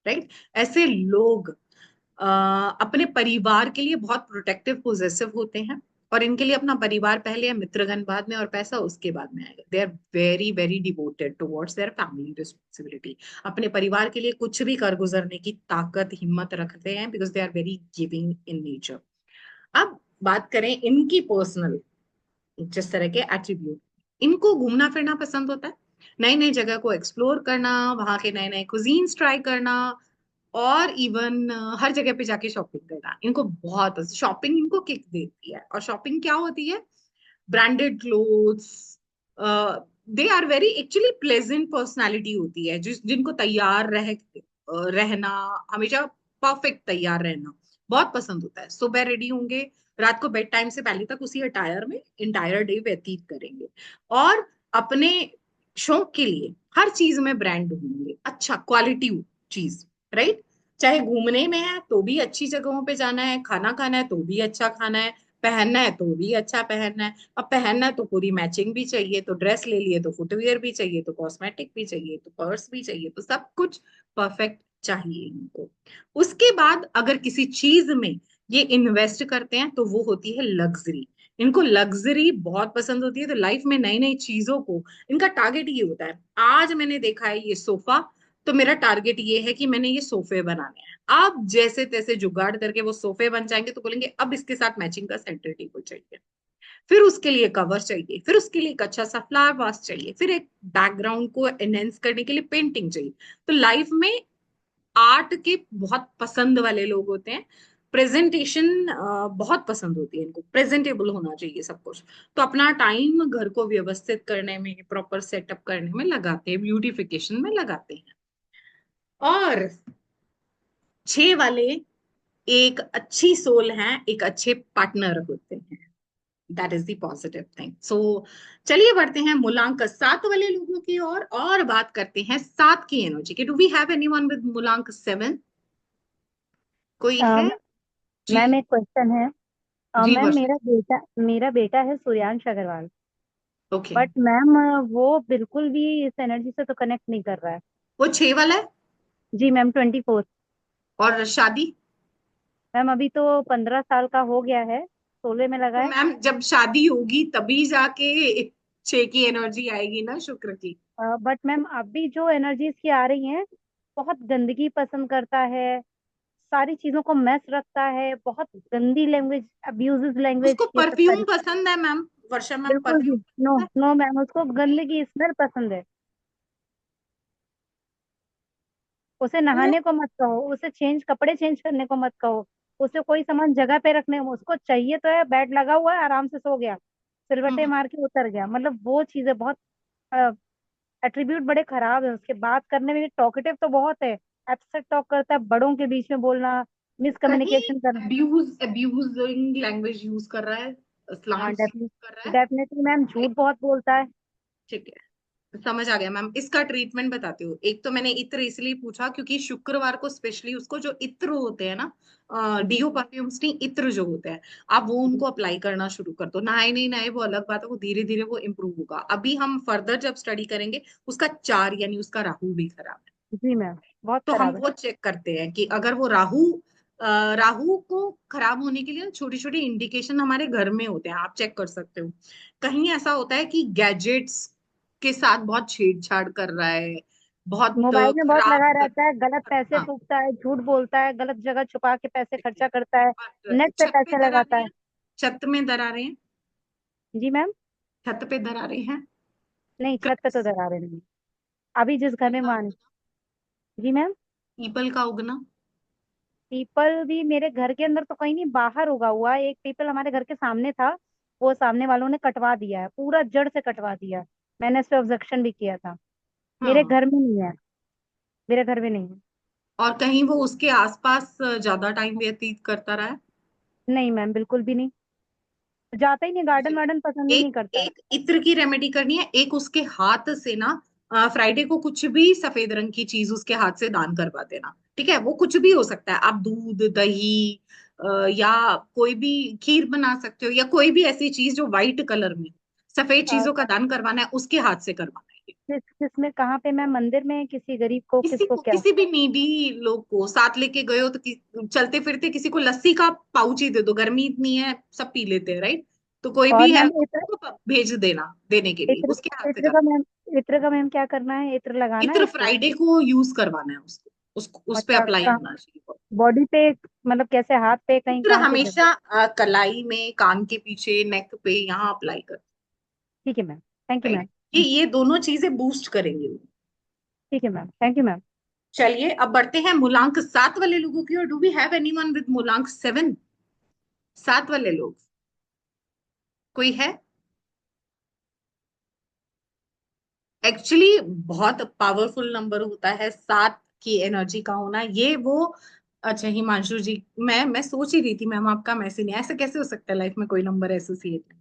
राइट। ऐसे लोग अपने परिवार के लिए बहुत प्रोटेक्टिव पोजेसिव होते हैं, और इनके लिए अपना परिवार पहले है, मित्रगण बाद में, और पैसा उसके बाद में आएगा। They are very very devoted towards their family responsibility. अपने परिवार के लिए कुछ भी कर गुजरने की ताकत हिम्मत रखते हैं, because they are very giving in nature. अब बात करें इनकी पर्सनल जिस तरह के एट्रीब्यूट, इनको घूमना फिरना पसंद होता है, नई नई जगह को एक्सप्लोर करना, वहां के नए नए कुजीन्स ट्राई करना, और इवन हर जगह पे जाके शॉपिंग करना इनको बहुत पसंद। शॉपिंग इनको किक देती है। और शॉपिंग क्या होती है? Branded clothes. They are very actually pleasant personality होती है, जिनको तैयार रहना, हमेशा परफेक्ट तैयार रहना बहुत पसंद होता है। सुबह रेडी होंगे, रात को बेड टाइम से पहले तक उसी अटायर में इंटायर डे व्यतीत करेंगे, और अपने शौक के लिए हर चीज में ब्रांड ढूंढेंगे, अच्छा क्वालिटी चीज, राइट। चाहे घूमने में है तो भी अच्छी जगहों पे जाना है, खाना खाना है तो भी अच्छा खाना है, पहनना है तो भी अच्छा पहनना है। अब पहनना है तो पूरी मैचिंग भी चाहिए, तो ड्रेस ले लिए तो फुटवियर भी चाहिए, तो कॉस्मेटिक भी चाहिए, तो पर्स भी चाहिए, तो सब कुछ परफेक्ट चाहिए इनको। उसके बाद अगर किसी चीज में ये इन्वेस्ट करते हैं तो वो होती है लग्जरी। इनको लग्जरी बहुत पसंद होती है, तो लाइफ में नई नई चीजों को इनका टारगेट ये होता है। आज मैंने देखा है ये सोफा, तो मेरा टारगेट ये है कि मैंने ये सोफे बनाने हैं। अब जैसे तैसे जुगाड़ करके वो सोफे बन जाएंगे, तो बोलेंगे अब इसके साथ मैचिंग का सेंटर टेबल चाहिए, फिर उसके लिए कवर चाहिए, फिर उसके लिए एक अच्छा सा फ्लावर वास चाहिए, फिर एक बैकग्राउंड को एनहेंस करने के लिए पेंटिंग चाहिए। तो लाइफ में आर्ट के बहुत पसंद वाले लोग होते हैं। प्रेजेंटेशन बहुत पसंद होती है इनको, प्रेजेंटेबल होना चाहिए सब कुछ। तो अपना टाइम घर को व्यवस्थित करने में, प्रॉपर सेटअप करने में लगाते हैं, ब्यूटिफिकेशन में लगाते हैं। और 6 वाले एक अच्छी सोल हैं, एक अच्छे पार्टनर होते हैं। That is the positive thing. So चलिए बढ़ते हैं मूलांक 7 वाले लोगों की ओर, और बात करते हैं 7 की एनर्जी की। Do we have anyone with मूलांक 7? कोई है? जी। मैम एक क्वेश्चन है। जी मैम वर्षा। मेरा बेटा है Suryansh Agarwal. Okay. But ma'am वो बिल्कुल भी इस एनर्जी से तो कनेक्ट नहीं कर रहा है। वो 6 वाला है। जी मैम 24। और शादी? मैम अभी तो 15 साल का हो गया है, 16 में लगा तो है। मैम जब शादी होगी तभी जाके 6 की एनर्जी आएगी ना, शुक्र की। बट मैम अभी जो एनर्जीज की आ रही हैं, बहुत गंदगी पसंद करता है, सारी चीजों को मैस रखता है, बहुत गंदी लैंग्वेज, अब्यूजिव लैंग्वेज, उसको ये सब परफ्यूम सारी। पसंद है मैम, वर्षा मैम, बिल्कुल भी परफ्यूम नो। पसंद है? नो मैम, उसको गंदगी स्मेल पसंद है। उसे वो नहाने को मत कहो, उसे कपड़े चेंज करने को मत कहो, उसे कोई सामान जगह पे रखने को, उसको चाहिए तो है बेड लगा हुआ है आराम से सो गया, सिलवट्टे हम्म, मार के उतर गया। मतलब वो चीजें बहुत, एट्रीब्यूट बड़े खराब है उसके। बात करने में भी टॉकेटिव तो बहुत है, एब्सेंट टॉक करता है, बड़ों के बीच में बोलना, कहीं मिसकम्युनिकेशन करना। अब्यूजिंग लैंग्वेज यूज कर रहा है, हाँ स्लैंग्स यूज कर रहा है? डेफिनेटली मैम, झूठ बहुत बोलता है। ठीक है, समझ आ गया मैम। इसका ट्रीटमेंट बताती हूँ। एक तो मैंने इत्र इसलिए पूछा क्योंकि शुक्रवार को स्पेशली उसको जो इत्र होते हैं ना, जी डीओ परफ्यूम्स नहीं, इत्र जो होते हैं, आप वो जी उनको अप्लाई करना शुरू कर दो। नहाए नहीं नहाए वो अलग बात है, वो धीरे धीरे वो इम्प्रूव होगा। अभी हम फर्दर जब स्टडी करेंगे, उसका 4 यानी उसका राहु भी खराब है। जी मैम, बहुत तो हम खराब है। वो चेक करते हैं कि अगर वो राहु को खराब होने के लिए छोटी छोटी इंडिकेशन हमारे घर में होते हैं, आप चेक कर सकते हो। कहीं ऐसा होता है कि गैजेट्स के साथ बहुत छेड़छाड़ कर रहा है, बहुत मोबाइल में बहुत खराब लगा कर। रहता है, गलत पैसे हाँ, फूकता है, झूठ बोलता है, गलत जगह छुपा के पैसे ठीक है। खर्चा करता है, और नेट पे छत पे पैसे दरारें लगाता है। हैं? छत में दरारें हैं? जी मैम। छत पे दरारें हैं? नहीं, छत पे तो गैस? दरारें नहीं। अभी जिस घर पीपल में का मान। उगना? जी मैम। पीपल का उगना? पीपल भी मेरे घर के अंदर तो कहीं नहीं, बाहर उगा हुआ है। एक पीपल हमारे घर के सामने था, वो सामने वालों ने कटवा दिया है, पूरा जड़ से कटवा दिया है। मैंने इस पे ऑब्जेक्शन भी किया था। मेरे हाँ। घर में नहीं है, मेरे घर में नहीं है। और कहीं वो उसके आसपास ज्यादा टाइम व्यतीत करता रहा है? नहीं मैम, बिल्कुल भी नहीं। जाता ही नहीं, गार्डन जी। वार्डन पसंद ही एक नहीं करता है। एक इत्र की रेमेडी करनी है। एक उसके हाथ से ना, फ्राइडे को कुछ भी सफेद रंग की चीज उसके हाथ से दान करवा देना। ठीक है, वो कुछ भी हो सकता है, आप दूध दही, या कोई भी खीर बना सकते हो, या कोई भी ऐसी चीज जो व्हाइट कलर में, सफेद अ, चीजों का दान करवाना है, उसके हाथ से करवाना है। किसमें, कहाँ पे मैम? मंदिर में किसी गरीब को, किसी किसको, को, क्या? किसी भी नीडी लोग को साथ लेके गए हो तो चलते फिरते किसी को लस्सी का पाउच ही दे दो, गर्मी इतनी है सब पी लेते हैं, राइट? तो कोई और भी है मैम उसको भेज देना देने के लिए, इत्र उसके हाथ से इत्र कर। का मैम, इत्र का मैम क्या करना है? इत्र लगाना है इत्र उसको? फ्राइडे को यूज करवाना है उसको, उसको उस पे अच्छा, अप्लाई कहाँ? होना चाहिए। बॉडी पे? मतलब कैसे, हाथ पे, कहीं इत्र कहाँ पे जगह? हमेशा कलाई में, कान के पीछे, नेक पे, यहाँ अप्लाई कर। ठीक है ma'am, thank you right, ma'am. ये दोनों चीजें बूस्ट करेंगे। ठीक है मैम, थैंक यू मैम। चलिए अब बढ़ते हैं मूलांक 7 वाले लोगों की ओर। Do we have anyone with मूलांक 7? 7 वाले लोग कोई है? एक्चुअली बहुत पावरफुल नंबर होता है 7 की एनर्जी का होना, ये वो। अच्छा हिमांशु जी, मैं सोच ही रही थी मैम आपका मैसेज नहीं, ऐसे कैसे हो सकता है लाइफ में कोई नंबर एसोसिएट।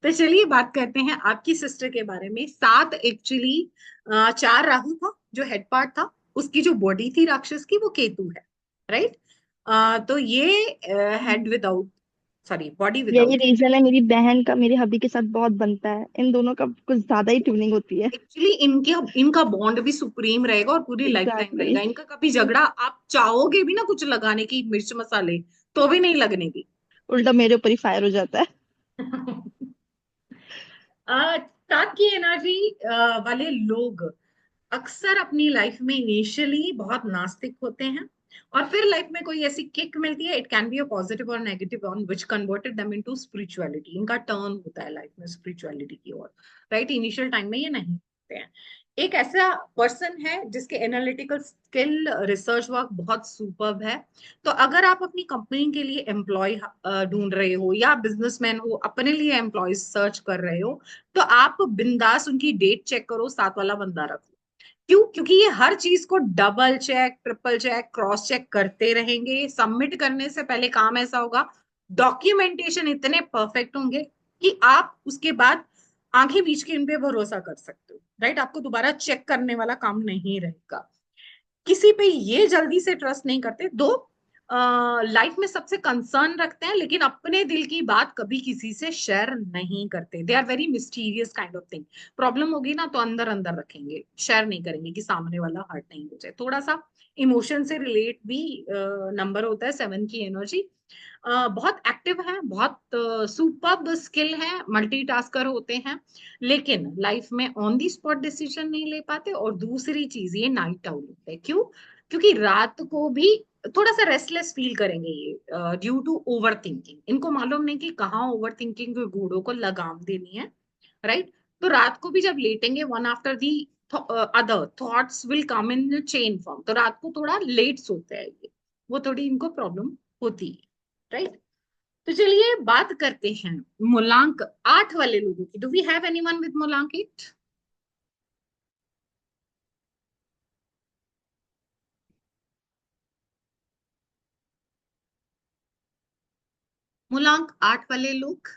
तो चलिए बात करते हैं आपकी सिस्टर के बारे में। 7 एक्चुअली 4 राहु था जो हेड पार्ट था, उसकी जो बॉडी थी राक्षस की वो केतु है, राइट? तो ये हेड विदाउट, सॉरी बॉडी यही विदाउट। रीजन है मेरी बहन का मेरे हबी के साथ बहुत बनता है, इन दोनों का कुछ ज्यादा ही ट्यूनिंग होती है। एक्चुअली इनके इनका बॉन्ड भी सुप्रीम रहेगा और पूरी लाइफ टाइम एग्जैक्टली रहेगा। इनका कभी झगड़ा आप चाहोगे भी ना कुछ लगाने की, मिर्च मसाले, तो भी नहीं लगने की। उल्टा मेरे ऊपर ही फायर हो जाता है। सात की एनर्जी वाले लोग अक्सर अपनी लाइफ में इनिशियली बहुत नास्तिक होते हैं, और फिर लाइफ में कोई ऐसी किक मिलती है, it can be a positive और negative on which converted them into spirituality. इनका टर्न होता है लाइफ में स्पिरिचुअलिटी की ओर, राइट? इनिशियल टाइम में ये नहीं होते हैं। एक ऐसा पर्सन है जिसके एनालिटिकल स्किल, रिसर्च वर्क बहुत सुपर्ब है। तो अगर आप अपनी कंपनी के लिए एम्प्लॉय ढूंढ रहे हो या बिजनेसमैन हो, अपने लिए एम्प्लॉय सर्च कर रहे हो, तो आप बिंदास उनकी डेट चेक करो, 7 वाला बंदा रखो। क्यों? क्योंकि ये हर चीज को double check, triple check, cross check करते रहेंगे। सबमिट करने से पहले काम ऐसा होगा, डॉक्यूमेंटेशन इतने परफेक्ट होंगे कि आप उसके बाद आंखें बीच के इन पे भरोसा कर सकते हो, राइट? आपको दोबारा चेक करने वाला काम नहीं रहेगा। किसी पे ये जल्दी से ट्रस्ट नहीं करते। दो, लाइफ में सबसे कंसर्न रखते हैं, लेकिन अपने दिल की बात कभी किसी से शेयर नहीं करते। They are very mysterious kind of thing. Problem होगी ना तो अंदर अंदर रखेंगे, शेयर नहीं करेंगे कि सामने वाला हर्ट नहीं हो जाए। थोड़ा सा इमोशन से रिलेट भी नंबर होता है 7 की एनर्जी। बहुत एक्टिव है, बहुत सुपर्ब स्किल है, मल्टीटास्कर होते हैं, लेकिन लाइफ में ऑन दी स्पॉट डिसीजन नहीं ले पाते। और दूसरी चीज, ये नाइट आउल है। क्यों? क्योंकि रात को भी थोड़ा सा रेस्टलेस फील करेंगे ये, ड्यू टू ओवर थिंकिंग। इनको मालूम नहीं कि कहाँ ओवर थिंकिंग के घोड़ों को लगाम देनी है, राइट? तो रात को भी जब लेटेंगे, one after the other thoughts will come in chain form, तो रात को थोड़ा लेट सोते हैं ये, वो थोड़ी इनको प्रॉब्लम होती है, राइट? तो चलिए बात करते हैं मूलांक 8 वाले लोगों की। Do we have anyone with मूलांक 8? मूलांक 8 वाले लोग।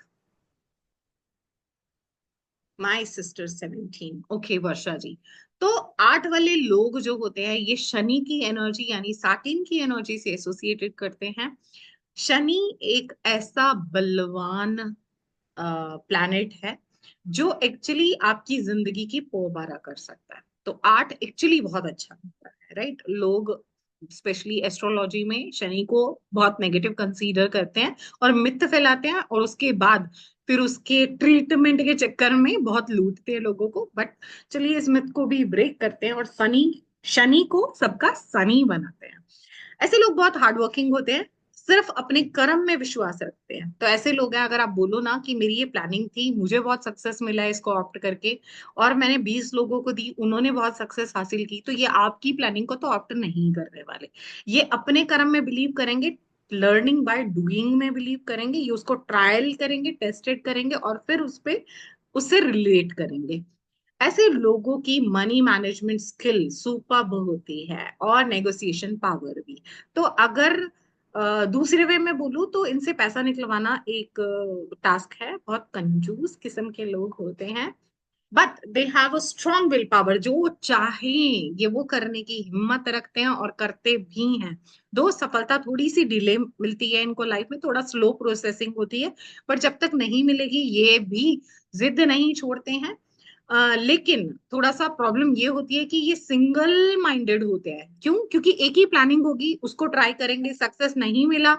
My sister 17। Okay Varsha ji. तो 8 वाले लोग जो होते हैं ये शनि की एनर्जी यानी सैटर्न की एनर्जी से एसोसिएटेड करते हैं। शनि एक ऐसा बलवान प्लैनेट है जो एक्चुअली आपकी जिंदगी की पोबारा कर सकता है। तो 8 एक्चुअली बहुत अच्छा होता है, राइट? लोग स्पेशली एस्ट्रोलॉजी में शनि को बहुत नेगेटिव कंसीडर करते हैं और मिथ फैलाते हैं, और उसके बाद फिर उसके ट्रीटमेंट के चक्कर में बहुत लूटते हैं लोगों को। बट चलिए इस मिथ को भी ब्रेक करते हैं और शनि को सबका सनी बनाते हैं। ऐसे लोग बहुत हार्ड वर्किंग होते हैं, सिर्फ अपने कर्म में विश्वास रखते हैं। तो ऐसे लोग हैं, अगर आप बोलो ना कि मेरी ये प्लानिंग थी, मुझे बहुत सक्सेस मिला है इसको ऑप्ट करके, और मैंने 20 लोगों को दी, उन्होंने बहुत सक्सेस हासिल की, तो ये आपकी प्लानिंग को तो ऑप्ट नहीं करने वाले। ये अपने कर्म में बिलीव करेंगे, लर्निंग बाय डूइंग में बिलीव करेंगे, ये उसको ट्रायल करेंगे, टेस्टेड करेंगे, और फिर उस पे उससे रिलेट करेंगे। ऐसे लोगों की मनी मैनेजमेंट स्किल सुपर्ब होती है और नेगोशिएशन पावर भी। तो अगर दूसरे वे में बोलूं तो इनसे पैसा निकलवाना एक टास्क है। बहुत कंजूस किस्म के लोग होते हैं, but they have a strong will power. जो चाहे ये वो करने की हिम्मत रखते हैं और करते भी हैं। दो सफलता थोड़ी सी डिले मिलती है इनको, लाइफ में थोड़ा स्लो प्रोसेसिंग होती है, पर जब तक नहीं मिलेगी ये भी जिद नहीं छोड़ते हैं। लेकिन थोड़ा सा प्रॉब्लम ये होती है कि ये सिंगल माइंडेड होते हैं। क्यों? क्योंकि एक ही प्लानिंग होगी, उसको ट्राई करेंगे, सक्सेस नहीं मिला,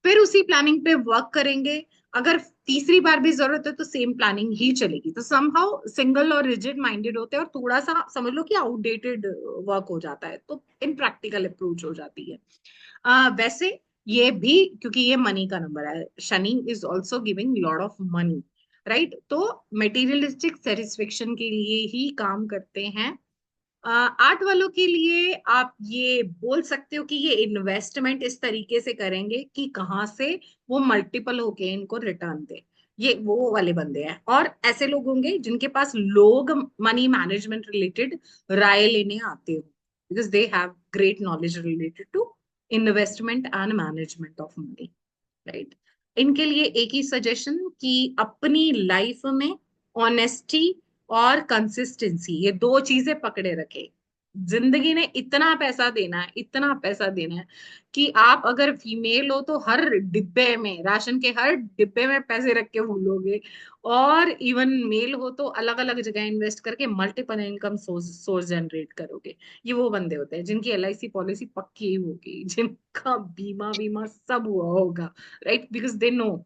फिर उसी प्लानिंग पे वर्क करेंगे। अगर तीसरी बार भी जरूरत है तो सेम प्लानिंग ही चलेगी। तो समहाउ सिंगल और रिजिड माइंडेड होते हैं और थोड़ा सा समझ लो कि आउटडेटेड वर्क हो जाता है, तो इनप्रैक्टिकल अप्रोच हो जाती है। वैसे ये भी क्योंकि ये मनी का नंबर है, Shani is also giving lot of money, right? तो मेटीरियलिस्टिक सेटिस्फेक्शन के लिए ही काम करते हैं। आर्ट वालों के लिए आप ये बोल सकते हो कि ये इन्वेस्टमेंट इस तरीके से करेंगे कि कहाँ से वो मल्टीपल होके इनको रिटर्न दे। ये वो वाले बंदे हैं। और ऐसे लोग होंगे जिनके पास लोग मनी मैनेजमेंट रिलेटेड राय लेने आते हो, because they have great knowledge related to investment and management of money, right? इनके लिए एक ही सजेशन कि अपनी लाइफ में ऑनेस्टी और कंसिस्टेंसी, ये दो चीजें पकड़े रखे। जिंदगी ने इतना पैसा देना है, इतना पैसा देना है कि आप अगर फीमेल हो तो हर डिब्बे में, राशन के हर डिब्बे में पैसे रख के भूलोगे, और इवन मेल हो तो अलग अलग जगह इन्वेस्ट करके मल्टीपल इनकम सोर्स जनरेट करोगे। ये वो बंदे होते हैं जिनकी LIC पॉलिसी पक्की होगी, जिनका बीमा बीमा सब हुआ होगा, राइट? बिकॉज दे नो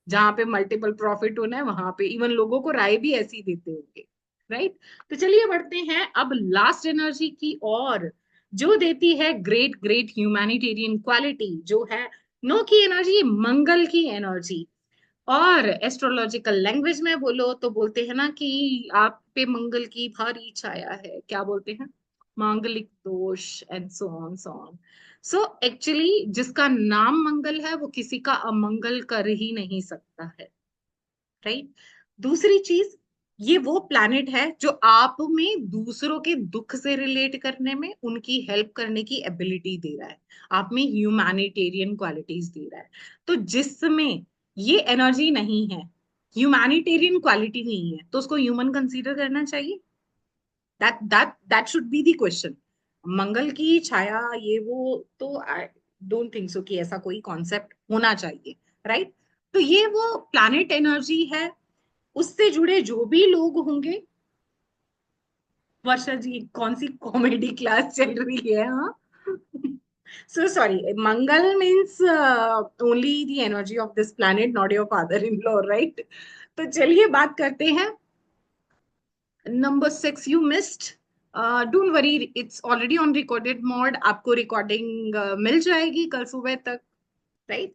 जहां पे मल्टीपल प्रॉफिट होना है वहां पे इवन लोगों को राय भी ऐसी देते होंगे, राइट? तो चलिए बढ़ते हैं अब लास्ट एनर्जी की, और जो देती है ग्रेट ग्रेट ह्यूमैनिटेरियन क्वालिटी, जो है नो की एनर्जी, मंगल की एनर्जी। और एस्ट्रोलॉजिकल लैंग्वेज में बोलो तो बोलते हैं ना कि आप पे मंगल की भारी छाया है, क्या बोलते हैं? मांगलिक दोष and so on so on. So actually जिसका नाम मंगल है वो किसी का अमंगल कर ही नहीं सकता है, राइट? दूसरी चीज, ये वो प्लैनेट है जो आप में दूसरों के दुख से रिलेट करने में, उनकी हेल्प करने की एबिलिटी दे रहा है, आप में ह्यूमैनिटेरियन क्वालिटीज दे रहा है। तो जिसमें ये एनर्जी नहीं है, ह्यूमैनिटेरियन क्वालिटी नहीं है, तो उसको ह्यूमन कंसीडर करना चाहिए? That should be the question. Mangal की छाया ये वो, तो आई डोंट थिंक सो कि ऐसा कोई कॉन्सेप्ट होना चाहिए, राइट? तो ये वो प्लैनेट एनर्जी है, उससे जुड़े जो भी लोग होंगे। वर्षा जी कौन सी कॉमेडी क्लास चल रही है? हाँ। So sorry, Mangal means only the energy of this planet, not your father in law, right? तो चलिए बात करते हैं number 6, you missed. Don't worry, it's already on recorded mode, आपको रिकॉर्डिंग मिल जाएगी कल सुबह तक, राइट?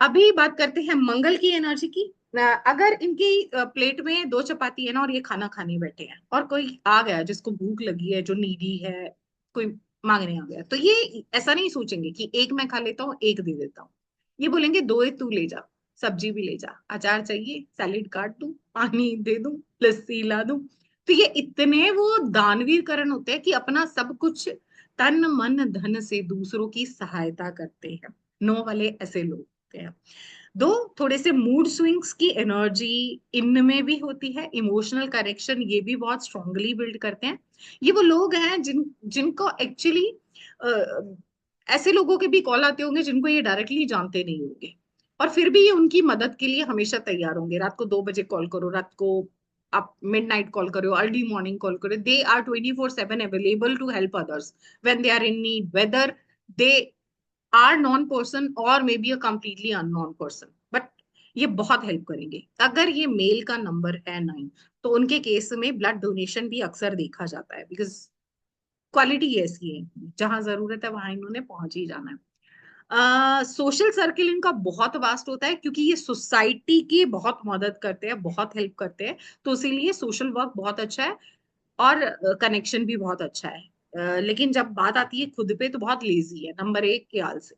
अभी बात करते हैं मंगल की एनर्जी की। अगर इनकी प्लेट में 2 चपाती है ना, और ये खाना खाने बैठे हैं, और कोई आ गया जिसको भूख लगी है, जो नीडी है, कोई मांगने आ गया, तो ये ऐसा नहीं सोचेंगे कि एक मैं खा लेता हूँ एक दे देता हूँ। ये बोलेंगे 2 एक तू ले जा, सब्जी भी ले जा, अचार चाहिए सैलेड काट दूं, पानी दे दूं, लस्सी ला दूं। तो ये इतने वो दानवीर करण होते हैं कि अपना सब कुछ तन मन धन से दूसरों की सहायता करते हैं। नो वाले ऐसे लोग होते हैं। दो थोड़े से मूड स्विंग्स की एनर्जी इनमें भी होती है, इमोशनल करेक्शन ये भी बहुत स्ट्रांगली बिल्ड करते हैं। ये वो लोग हैं जिनको एक्चुअली ऐसे लोगों के भी कॉल आते होंगे जिनको ये डायरेक्टली जानते नहीं होंगे, और फिर भी ये उनकी मदद के लिए हमेशा तैयार होंगे। रात को 2 बजे कॉल करो, रात को आप मिडनाइट कॉल करो, अर्ली मॉर्निंग कॉल करो, they are 24/7 available to help others when they are in need, whether they are known person और मे be a completely unknown person, but ये बहुत हेल्प करेंगे। अगर ये मेल का नंबर है 9, तो उनके केस में ब्लड डोनेशन भी अक्सर देखा जाता है, बिकॉज क्वालिटी ऐसी है, जहां जरूरत है वहां इन्होंने पहुंच ही जाना है। सोशल सर्किल इनका बहुत वास्ट होता है, क्योंकि ये सोसाइटी की बहुत मदद करते हैं, बहुत हेल्प करते हैं, तो इसीलिए सोशल वर्क बहुत अच्छा है, और कनेक्शन भी बहुत अच्छा है। लेकिन जब बात आती है खुद पे तो बहुत लेजी है, नंबर 1 के हाल से।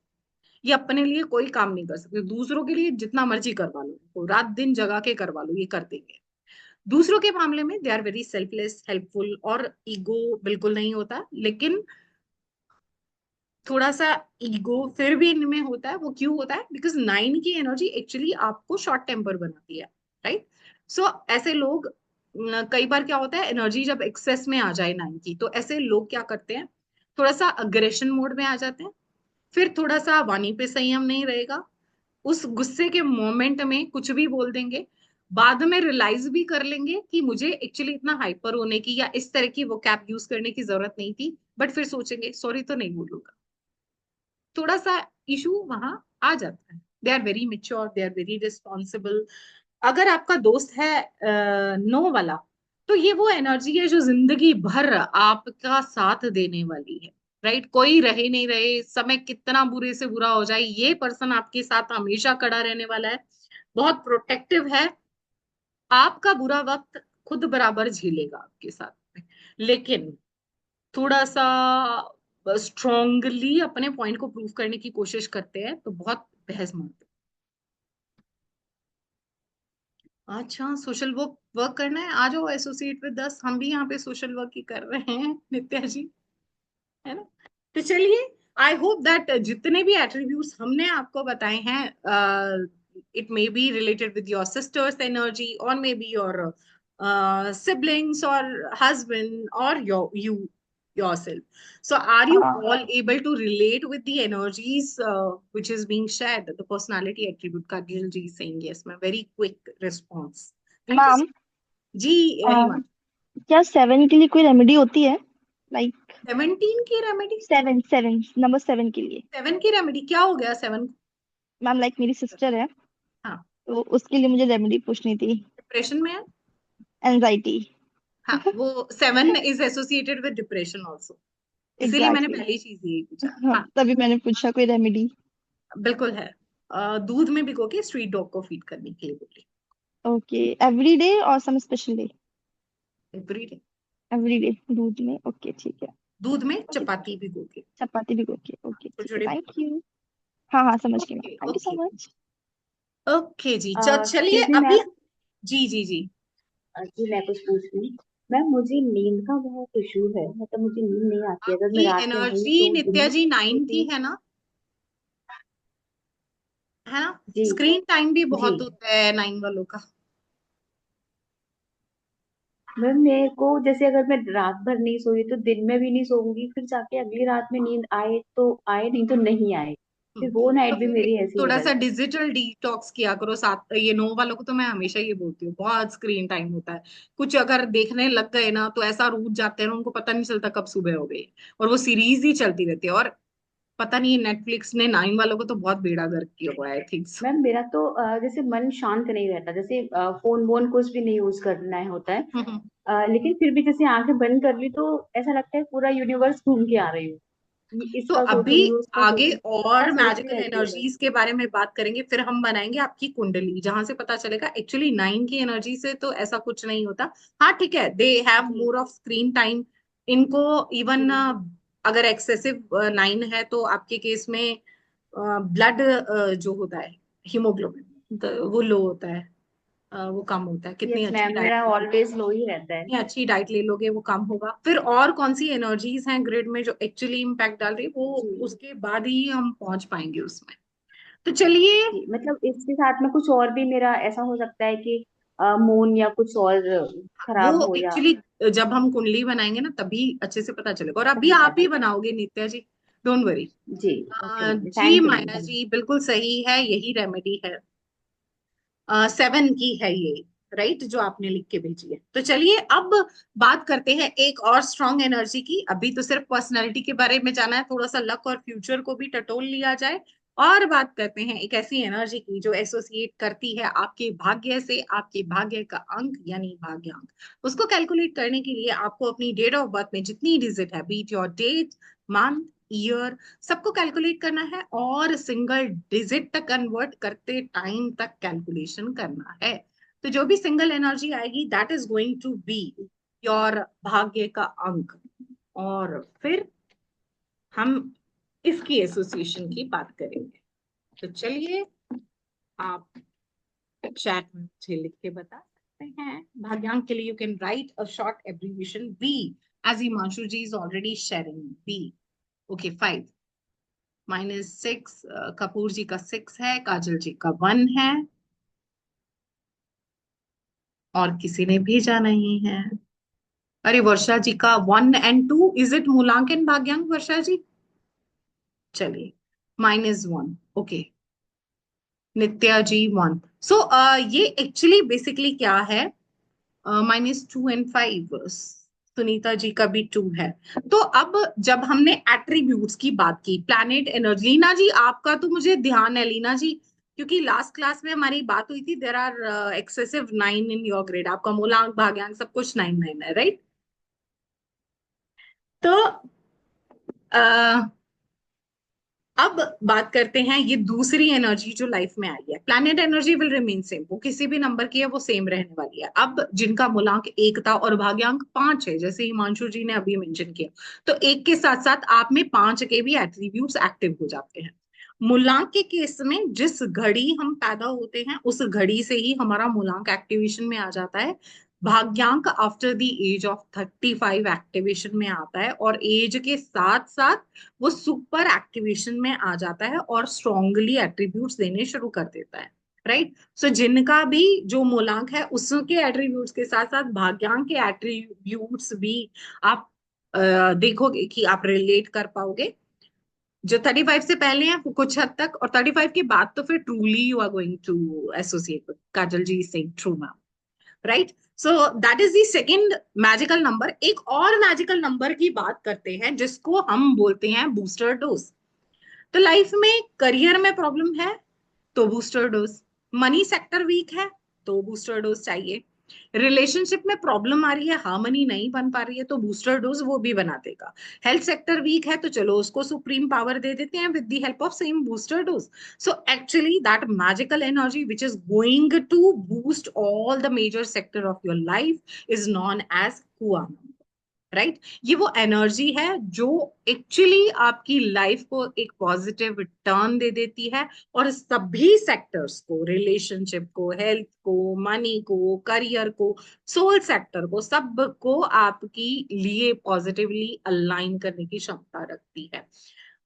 ये अपने लिए कोई काम नहीं कर सकते, दूसरों के लिए जितना मर्जी करवा लो, तो रात दिन जगा के करवा लो, ये कर देंगे। दूसरों के मामले में they are very selfless, helpful, और ईगो बिल्कुल नहीं होता। लेकिन थोड़ा सा ईगो फिर भी इनमें होता है। वो क्यों होता है? बिकॉज 9 की एनर्जी एक्चुअली आपको शॉर्ट टेम्पर बनाती है, राइट? सो ऐसे लोग कई बार क्या होता है, एनर्जी जब एक्सेस में आ जाए 9 की, तो ऐसे लोग क्या करते हैं, थोड़ा सा अग्रेशन मोड में आ जाते हैं, फिर थोड़ा सा वाणी पे संयम नहीं रहेगा, उस गुस्से के मोमेंट में कुछ भी बोल देंगे, बाद में रियलाइज भी कर लेंगे कि मुझे एक्चुअली इतना हाइपर होने की या इस तरह की वो कैप यूज करने की जरूरत नहीं थी, बट फिर सोचेंगे सॉरी तो नहीं बोलूंगा। थोड़ा सा इशू वहां आ जाता है। They are very mature, they are very responsible. अगर आपका दोस्त है नो वाला, तो ये वो एनर्जी है जो जिंदगी भर आपका साथ देने वाली है, राइट? कोई रहे नहीं रहे, समय कितना बुरे से बुरा हो जाए, ये पर्सन आपके साथ हमेशा खड़ा रहने वाला है, बहुत प्रोटेक्टिव है, आपका बुरा वक्त खुद बराबर झेलेगा आपके साथ में। लेकिन थोड़ा सा स्ट्रोंगली अपने पॉइंट को प्रूव करने की कोशिश करते हैं तो बहुत बहस मारते हैं। अच्छा, सोशल वर्क वर्क करना है, आ जाओ एसोसिएट विद अस, हम भी यहाँ पे सोशल वर्क ही कर रहे हैं नित्या जी, है ना? तो चलिए, आई होप दैट जितने भी एट्रीब्यूट्स हमने आपको बताए हैं, it may be related with your sister's energy, और मे be your siblings or husband or you yourself. So are you हाँ all able to relate with the energies which is being shared, the personality attribute? Kajal ji is saying yes, my very quick response. Thank you ma'am, ji. Uh, Hima, क्या 7 के लिए कोई remedy होती है? Like 17 की remedy? 7 number 7 के लिए। 7 की रेमेडी क्या हो गया 7? मैम लाइक मेरी सिस्टर है, हाँ, तो उसके लिए मुझे रेमेडी पूछनी थी। डिप्रेशन में है। एनजाइटी। हाँ, वो 7 is associated with depression also, इसीलिए मैंने एग्जैक्टली। पहली चीज यही पूछा। हाँ, हाँ, तभी मैंने पूछा कोई रेमेडी। बिल्कुल है। दूध में भिगो के स्ट्रीट डॉग को फीड करने के लिए बोली। ओके, एवरी डे और some special day? Everyday. Every day दूध में, ओके ठीक है। दूध में ओके, चपाती भिगो के, चपाती भिगो के, ओके छोटे ठीक है, छोटे थैंक पीस। यू। हाँ हाँ, समझ गई ma'am, okay thank you so okay much. Okay जी, चलिए एक्सक्यूज मी अभी। मैम। जी जी जी। जी मैं कुछ पूछ रही हूँ। मैम मुझे नींद का बहुत इशू है, मतलब मुझे नींद नहीं आती, अगर मैं आपकी रात में हुई एनर्जी तो दिन नित्या में जी नहीं 9 की सोती। है ना? है ना? जी स्क्रीन टाइम भी जी। बहुत होता है 9 वालों का। मैम मेरे को जैसे अगर मैं रात भर नहीं सोई तो दिन में भी नहीं सोऊंगी, फिर जाके अगली रात में नींद आए तो आए, नहीं तो नहीं आए, हम्म, फिर वो तो नाइट भी फिर मेरी ऐसी थोड़ा निकल सा जाए। डिजिटल डिटॉक्स किया करो साथ। ये 9 वालों को तो मैं हमेशा ये बोलती हूँ, बहुत स्क्रीन टाइम होता है। कुछ अगर देखने लग गए ना तो ऐसा रूठ जाते हैं ना, उनको पता नहीं चलता कब सुबह हो गई, और वो सीरीज ही चलती रहती है। और पता नहीं, नेटफ्लिक्स ने 9 वालों को तो बहुत बेड़ा गर्क किया हुआ है, आई थिंक सो। मैम मेरा तो जैसे मन शांत नहीं रहता, जैसे फोन वोन कुछ भी नहीं यूज करना है होता है। लेकिन फिर भी जैसे आंखें बंद कर ली तो ऐसा लगता है पूरा यूनिवर्स घूम के आ रही हूँ, तो इसका अभी सोचूंगी उसका आगे सोचूंगी, क्या और सोचती मैजिकल रहती हूँ बस। एनर्जीज के बारे में बात करेंगे, फिर हम बनाएंगे आपकी कुंडली, जहां से पता चलेगा एक्चुअली 9 की एनर्जी से तो ऐसा कुछ नहीं होता। हाँ ठीक है, दे हैव जी मोर ऑफ स्क्रीन टाइम। इनको इवन जी अगर एक्सेसिव 9 है तो आपके केस में ब्लड जो होता है, हीमोग्लोबिन, वो लो होता है, वो कम होता है। कितनी यस अच्छी मैम, डाइट, मेरा ऑलवेज लो ही रहता है। जितनी अच्छी डाइट ले लोगे वो कम होगा। फिर और कौन सी एनर्जीज हैं ग्रिड में जो एक्चुअली इम्पैक्ट डाल रही है, वो जी उसके बाद ही हम पहुंच पाएंगे उसमें। तो चलिए। जी, मतलब इसके साथ में कुछ और भी मेरा ऐसा हो सकता है कि मून या कुछ और खराब वो हो या एक्चुअली जब हम कुंडली बनाएंगे ना तभी अच्छे से पता चलेगा, और अभी तभी आप पता ही चले। बनाओगे नित्या जी, डोंट वरी। जी ओके मैम, जी thank you ma'am, Maya thank ji, बिल्कुल सही है, यही रेमेडी है। 7 की है ये, राइट, जो आपने लिख के भेजी है। तो चलिए अब बात करते हैं एक और स्ट्रॉन्ग एनर्जी की। अभी तो सिर्फ पर्सनैलिटी के बारे में जाना है, थोड़ा सा लक और फ्यूचर को भी टटोल लिया जाए। और बात करते हैं एक ऐसी एनर्जी की जो एसोसिएट करती है आपके भाग्य से, आपके भाग्य का अंक यानी भाग्यांक। उसको कैलकुलेट करने के लिए आपको अपनी डेट ऑफ बर्थ में जितनी डिजिट है, beat your date, month, year, सबको कैलकुलेट करना है, और सिंगल डिजिट तक कन्वर्ट करते टाइम तक कैलकुलेशन करना है। तो जो भी सिंगल एनर्जी आएगी that is going to be your भाग्य का अंक। और फिर हम इसकी एसोसिएशन की बात करेंगे। तो चलिए, आप चैट में मुझे लिख के बता सकते हैं। भाग्यांक के लिए you can write a short abbreviation B, as Himanshu ji is already sharing B. Okay, 5 -6, Kapoor ji का 6 है, काजल जी का 1 है, और किसी ने भेजा नहीं है। अरे वर्षा जी का 1 and 2, इज इट मूलांकन भाग्यांक वर्षा जी? चलिए, -1, ओके। नित्या जी 1, सो ये एक्चुअली बेसिकली क्या है, -2 and 5, सुनीता जी का भी 2 है। तो अब जब हमने एट्रीब्यूट्स की बात की, प्लैनेट एनर्जी, लीना जी आपका तो मुझे ध्यान है लीना जी, क्योंकि लास्ट क्लास में हमारी बात हुई थी, there are excessive 9 in your grade, आपका मूलांक भाग्यांक सब कुछ 9 है, राइट? तो अब बात करते हैं ये दूसरी एनर्जी जो लाइफ में आई है। Planet energy will remain same, वो किसी भी नंबर की है वो सेम रहने वाली है। अब जिनका मूलांक 1 था और भाग्यांक 5 है, जैसे हिमांशु जी ने अभी मेंशन किया, तो 1 के साथ साथ आप में 5 के भी एट्रीब्यूट्स एक्टिव हो जाते हैं। मूलांक के केस में जिस घड़ी हम पैदा होते हैं उस घड़ी से ही हमारा मूलांक एक्टिवेशन में आ जाता है। भाग्यांक after the age of 35 activation में आता है, और एज के साथ साथ वो सुपर एक्टिवेशन में आ जाता है और स्ट्रांगली एट्रीब्यूट्स देने शुरू कर देता है, राइट? सो जिनका भी जो मूलांक है उसके एट्रीब्यूट्स के साथ साथ भाग्यांक के एट्रीब्यूट्स भी आप देखोगे कि आप रिलेट कर पाओगे। जो 35 से पहले हैं वो कुछ हद तक, और 35 के बाद तो फिर truly you are going to associate. Kajal ji saying true ma'am, right? So that is the second magical number. एक और मैजिकल नंबर की बात करते हैं जिसको हम बोलते हैं बूस्टर डोज। तो लाइफ में करियर में प्रॉब्लम है तो booster dose, money sector weak है तो बूस्टर डोज चाहिए, रिलेशनशिप में प्रॉब्लम आ रही है, हार्मनी नहीं बन पा रही है, तो बूस्टर डोज वो भी बना देगा। हेल्थ सेक्टर वीक है तो चलो उसको सुप्रीम पावर दे देते हैं with the help of same booster dose. So actually that magical energy which is going to boost all the major sector of your life is known as kua, right? ये वो energy है जो actually आपकी life को एक positive turn दे देती है, और सभी सेक्टर्स को, रिलेशनशिप को, हेल्थ को, मनी को, करियर को, सोल सेक्टर को, सब को आपकी लिए पॉजिटिवली अलाइन करने की क्षमता रखती है।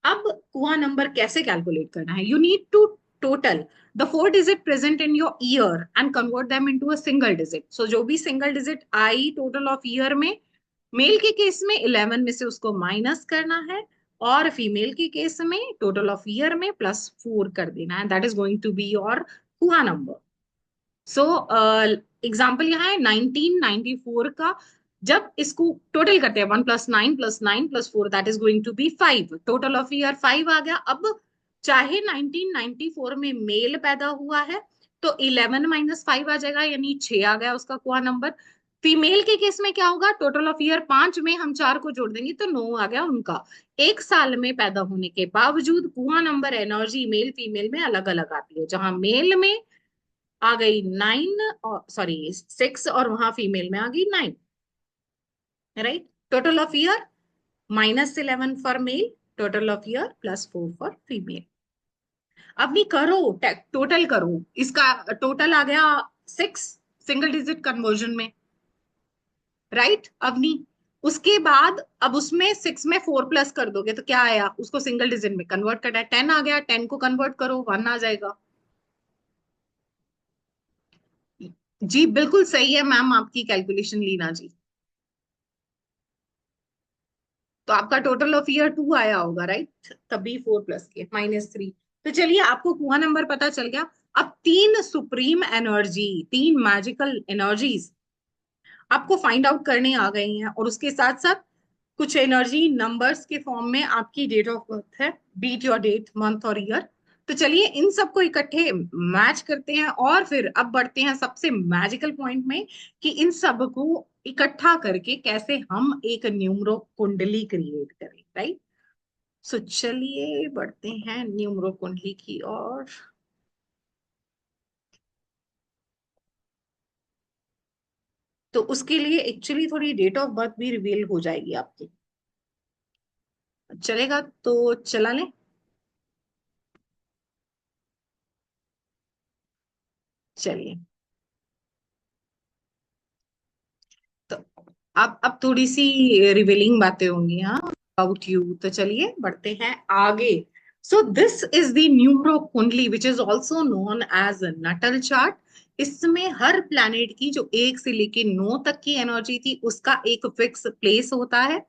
अब कुआ नंबर कैसे कैलकुलेट करना है? You need to total the 4 digit present in your year and convert them into a single digit. So जो भी single digit I total of year में, मेल के केस में 11 में से उसको माइनस करना है, और फीमेल के केस में टोटल ऑफ ईयर में +4 कर देना है। That is going to be your kua number. So example यहाँ है 1994 का। जब इसको टोटल करते हैं 1 + 9 + 9 + 4 that is going to be 5, total of year 5 आ गया। अब चाहे 1994 में मेल पैदा हुआ है तो 11 - 5 आ जाएगा, यानी 6 आ गया उसका कुआ नंबर। फीमेल के केस में क्या होगा, टोटल ऑफ ईयर 5 में हम 4 को जोड़ देंगे तो 9 आ गया उनका। एक साल में पैदा होने के बावजूद कुआ नंबर एनर्जी मेल फीमेल में अलग अलग आती है। जहां मेल में आ गई 9 और सॉरी 6, और वहां फीमेल में आ गई 9, right? Total of year -11 for male, total of year +4 for female. अब नहीं करो, टोटल करो, इसका टोटल आ गया 6 सिंगल डिजिट कन्वर्जन में, राइट? अब नहीं, उसके बाद अब उसमें 6 में 4 प्लस कर दोगे तो क्या आया, उसको सिंगल डिजिट में कन्वर्ट करना है, 10 आ गया, 10 को कन्वर्ट करो 1 आ जाएगा। जी बिल्कुल सही है मैम आपकी कैलकुलेशन लीना जी। तो आपका टोटल ऑफ ईयर 2 आया होगा, राइट? तभी 4 प्लस के -3। तो चलिए आपको कुआ नंबर पता चल गया। अब 3 सुप्रीम एनर्जी, 3 मैजिकल एनर्जीज आपको फाइंड आउट करने आ गई हैं, और उसके साथ साथ कुछ एनर्जी नंबर्स के फॉर्म में आपकी डेट ऑफ बर्थ है, बीट योर डेट मंथ और ईयर। तो चलिए इन सबको इकट्ठे मैच करते हैं, और फिर अब बढ़ते हैं सबसे मैजिकल पॉइंट में कि इन सब को इकट्ठा करके कैसे हम एक न्यूमरो कुंडली क्रिएट करें, राइट? सो चलिए बढ़ते हैं न्यूमरो कुंडली की ओर। तो उसके लिए एक्चुअली थोड़ी डेट ऑफ बर्थ भी रिवील हो जाएगी आपकी, चलेगा तो चला लें। चलिए तो अब थोड़ी सी रिवीलिंग बातें होंगी, हाँ, अबाउट यू। तो चलिए बढ़ते हैं आगे। So this is the numero kundli which is also known as natal chart. इसमें हर प्लैनेट की जो 1 से लेके 9 तक की एनर्जी थी उसका एक फिक्स प्लेस होता है।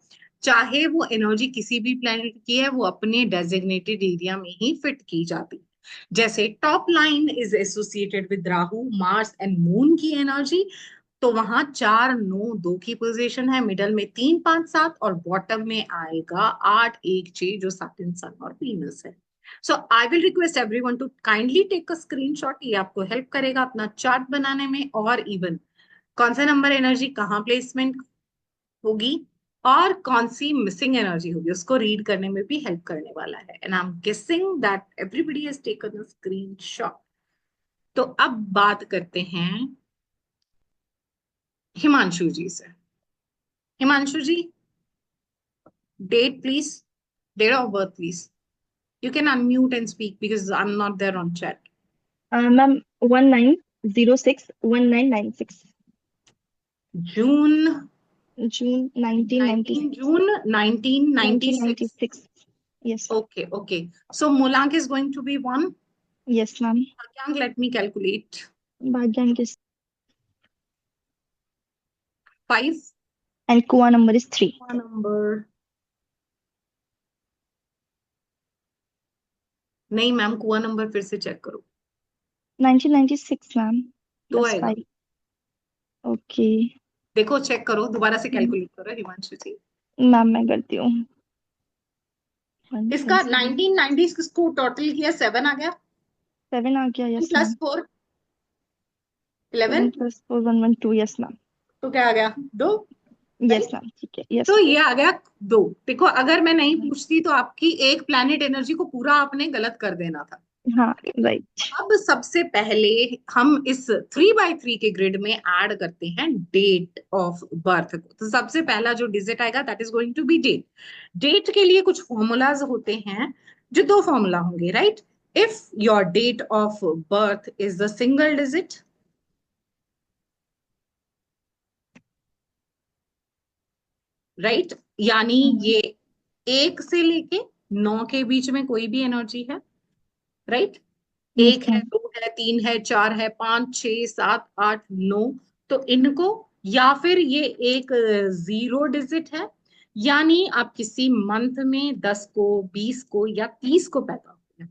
चाहे वो एनर्जी किसी भी प्लैनेट की है, वो अपने डेजिग्नेटेड एरिया में ही फिट की जाती। जैसे top line is associated with Rahu, Mars and moon की एनर्जी, तो वहां 4 9 2 की पोजीशन है, मिडल में 3 5 7 और बॉटम में आएगा 8 1 6 जो सैटर्न, सन और वीनस है। So I will request everyone to kindly take a screenshot, ये आपको हेल्प करेगा अपना चार्ट बनाने में, और इवन कौन सा नंबर एनर्जी कहाँ प्लेसमेंट होगी और कौन सी मिसिंग एनर्जी होगी उसको रीड करने में भी हेल्प करने वाला है। And I am guessing that everybody has taken a screenshot. तो अब बात करते हैं हिमांशु जी से। हिमांशु जी, date please, date of birth please. You can unmute and speak because I'm not there on chat. Ma'am 1906 1996 June, June 19 1996 June 1996. 1996 yes Okay, okay. So Mulank is going to be 1. Yes ma'am Bhagyang, let me calculate. भाग्यांक is 5. and Kua number is 3 Number. नहीं ma'am, कुआ number फिर से check करो, 1996 ma'am 2 plus आएगा। 5 okay देखो check करो, दोबारा से कैलकुलेट करो हिमांशु जी। मैम मैं करती हूँ इसका 1990 को टोटल किया 7 आ गया, 7 आ गया yes plus ma'am 4 7 11, plus 4 112 yes ma'am तो क्या आ गया 2, यस राइट? मैम ठीक है यस तो ये आ गया 2। देखो अगर मैं नहीं पूछती तो आपकी एक प्लैनेट एनर्जी को पूरा आपने गलत कर देना था। हाँ राइट अब सबसे पहले हम इस 3x3 के ग्रिड में ऐड करते हैं डेट ऑफ बर्थ को। तो सबसे पहला जो डिजिट आएगा that is going to be date. Date के लिए कुछ फॉर्मूलाज होते हैं, जो 2 फॉर्मूला होंगे, right? If your date of birth is the single digit, right, यानी ये 1 से लेके 9 के बीच में कोई भी एनर्जी है, राइट? यस 1 है, मैम 2 है, 3 है, 4 है, 5 6 7 8 9, तो इनको, या फिर ये एक 0 डिजिट है, यानी आप किसी मंथ में 10 को 20 को या 30 को पैदा हुए हो।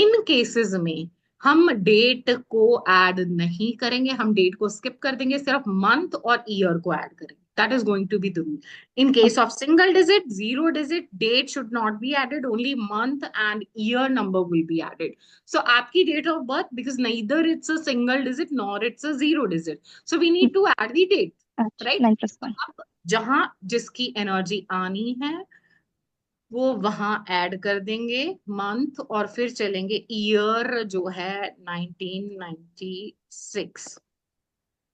इन केसेस में हम डेट को ऐड नहीं करेंगे, हम डेट को स्किप कर देंगे, सिर्फ मंथ और ईयर को ऐड करेंगे। That is going to be the rule. In case of single digit, 0 digit, date should not be added, only month and year number will be added. So आपकी date of birth, because neither it's a single digit nor it's a 0 digit. So we need to add the date, अच्छा right? 9+1 अब जहां जिसकी energy आनी है वो वहां add कर देंगे मंथ, और फिर चलेंगे ईयर जो है 1996।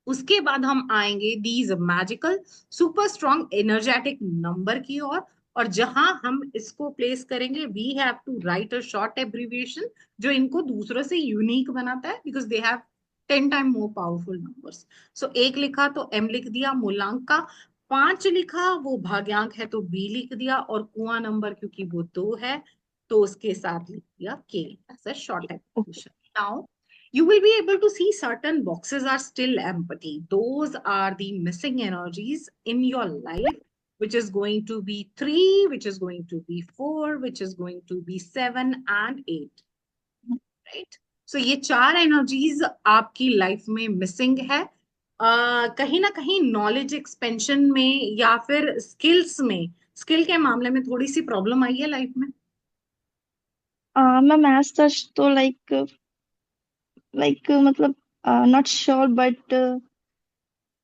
उसके बाद हम आएंगे these magical super strong energetic number की ओर, और जहां हम इसको प्लेस करेंगे we have to write a short abbreviation जो इनको दूसरों से यूनिक बनाता है, because they have 10 time more powerful numbers. So 1 लिखा तो एम लिख दिया मूलांक का, 5 लिखा वो भाग्यांक है तो बी लिख दिया, और कुआं नंबर क्योंकि वो 2 है तो उसके साथ लिख दिया के as a short abbreviation. Now you will be able to see certain boxes are still empty. Those are the missing energies in your life, which is going to be 3, which is going to be 4, which is going to be 7 and 8, right? So ये 4 energies आपकी life में missing है। कहीं ना कहीं knowledge expansion में या फिर स्किल्स में, स्किल के मामले में थोड़ी सी प्रॉब्लम आई है लाइफ में। मैं मैथ्स सच तो लाइक मतलब नॉट श्योर बट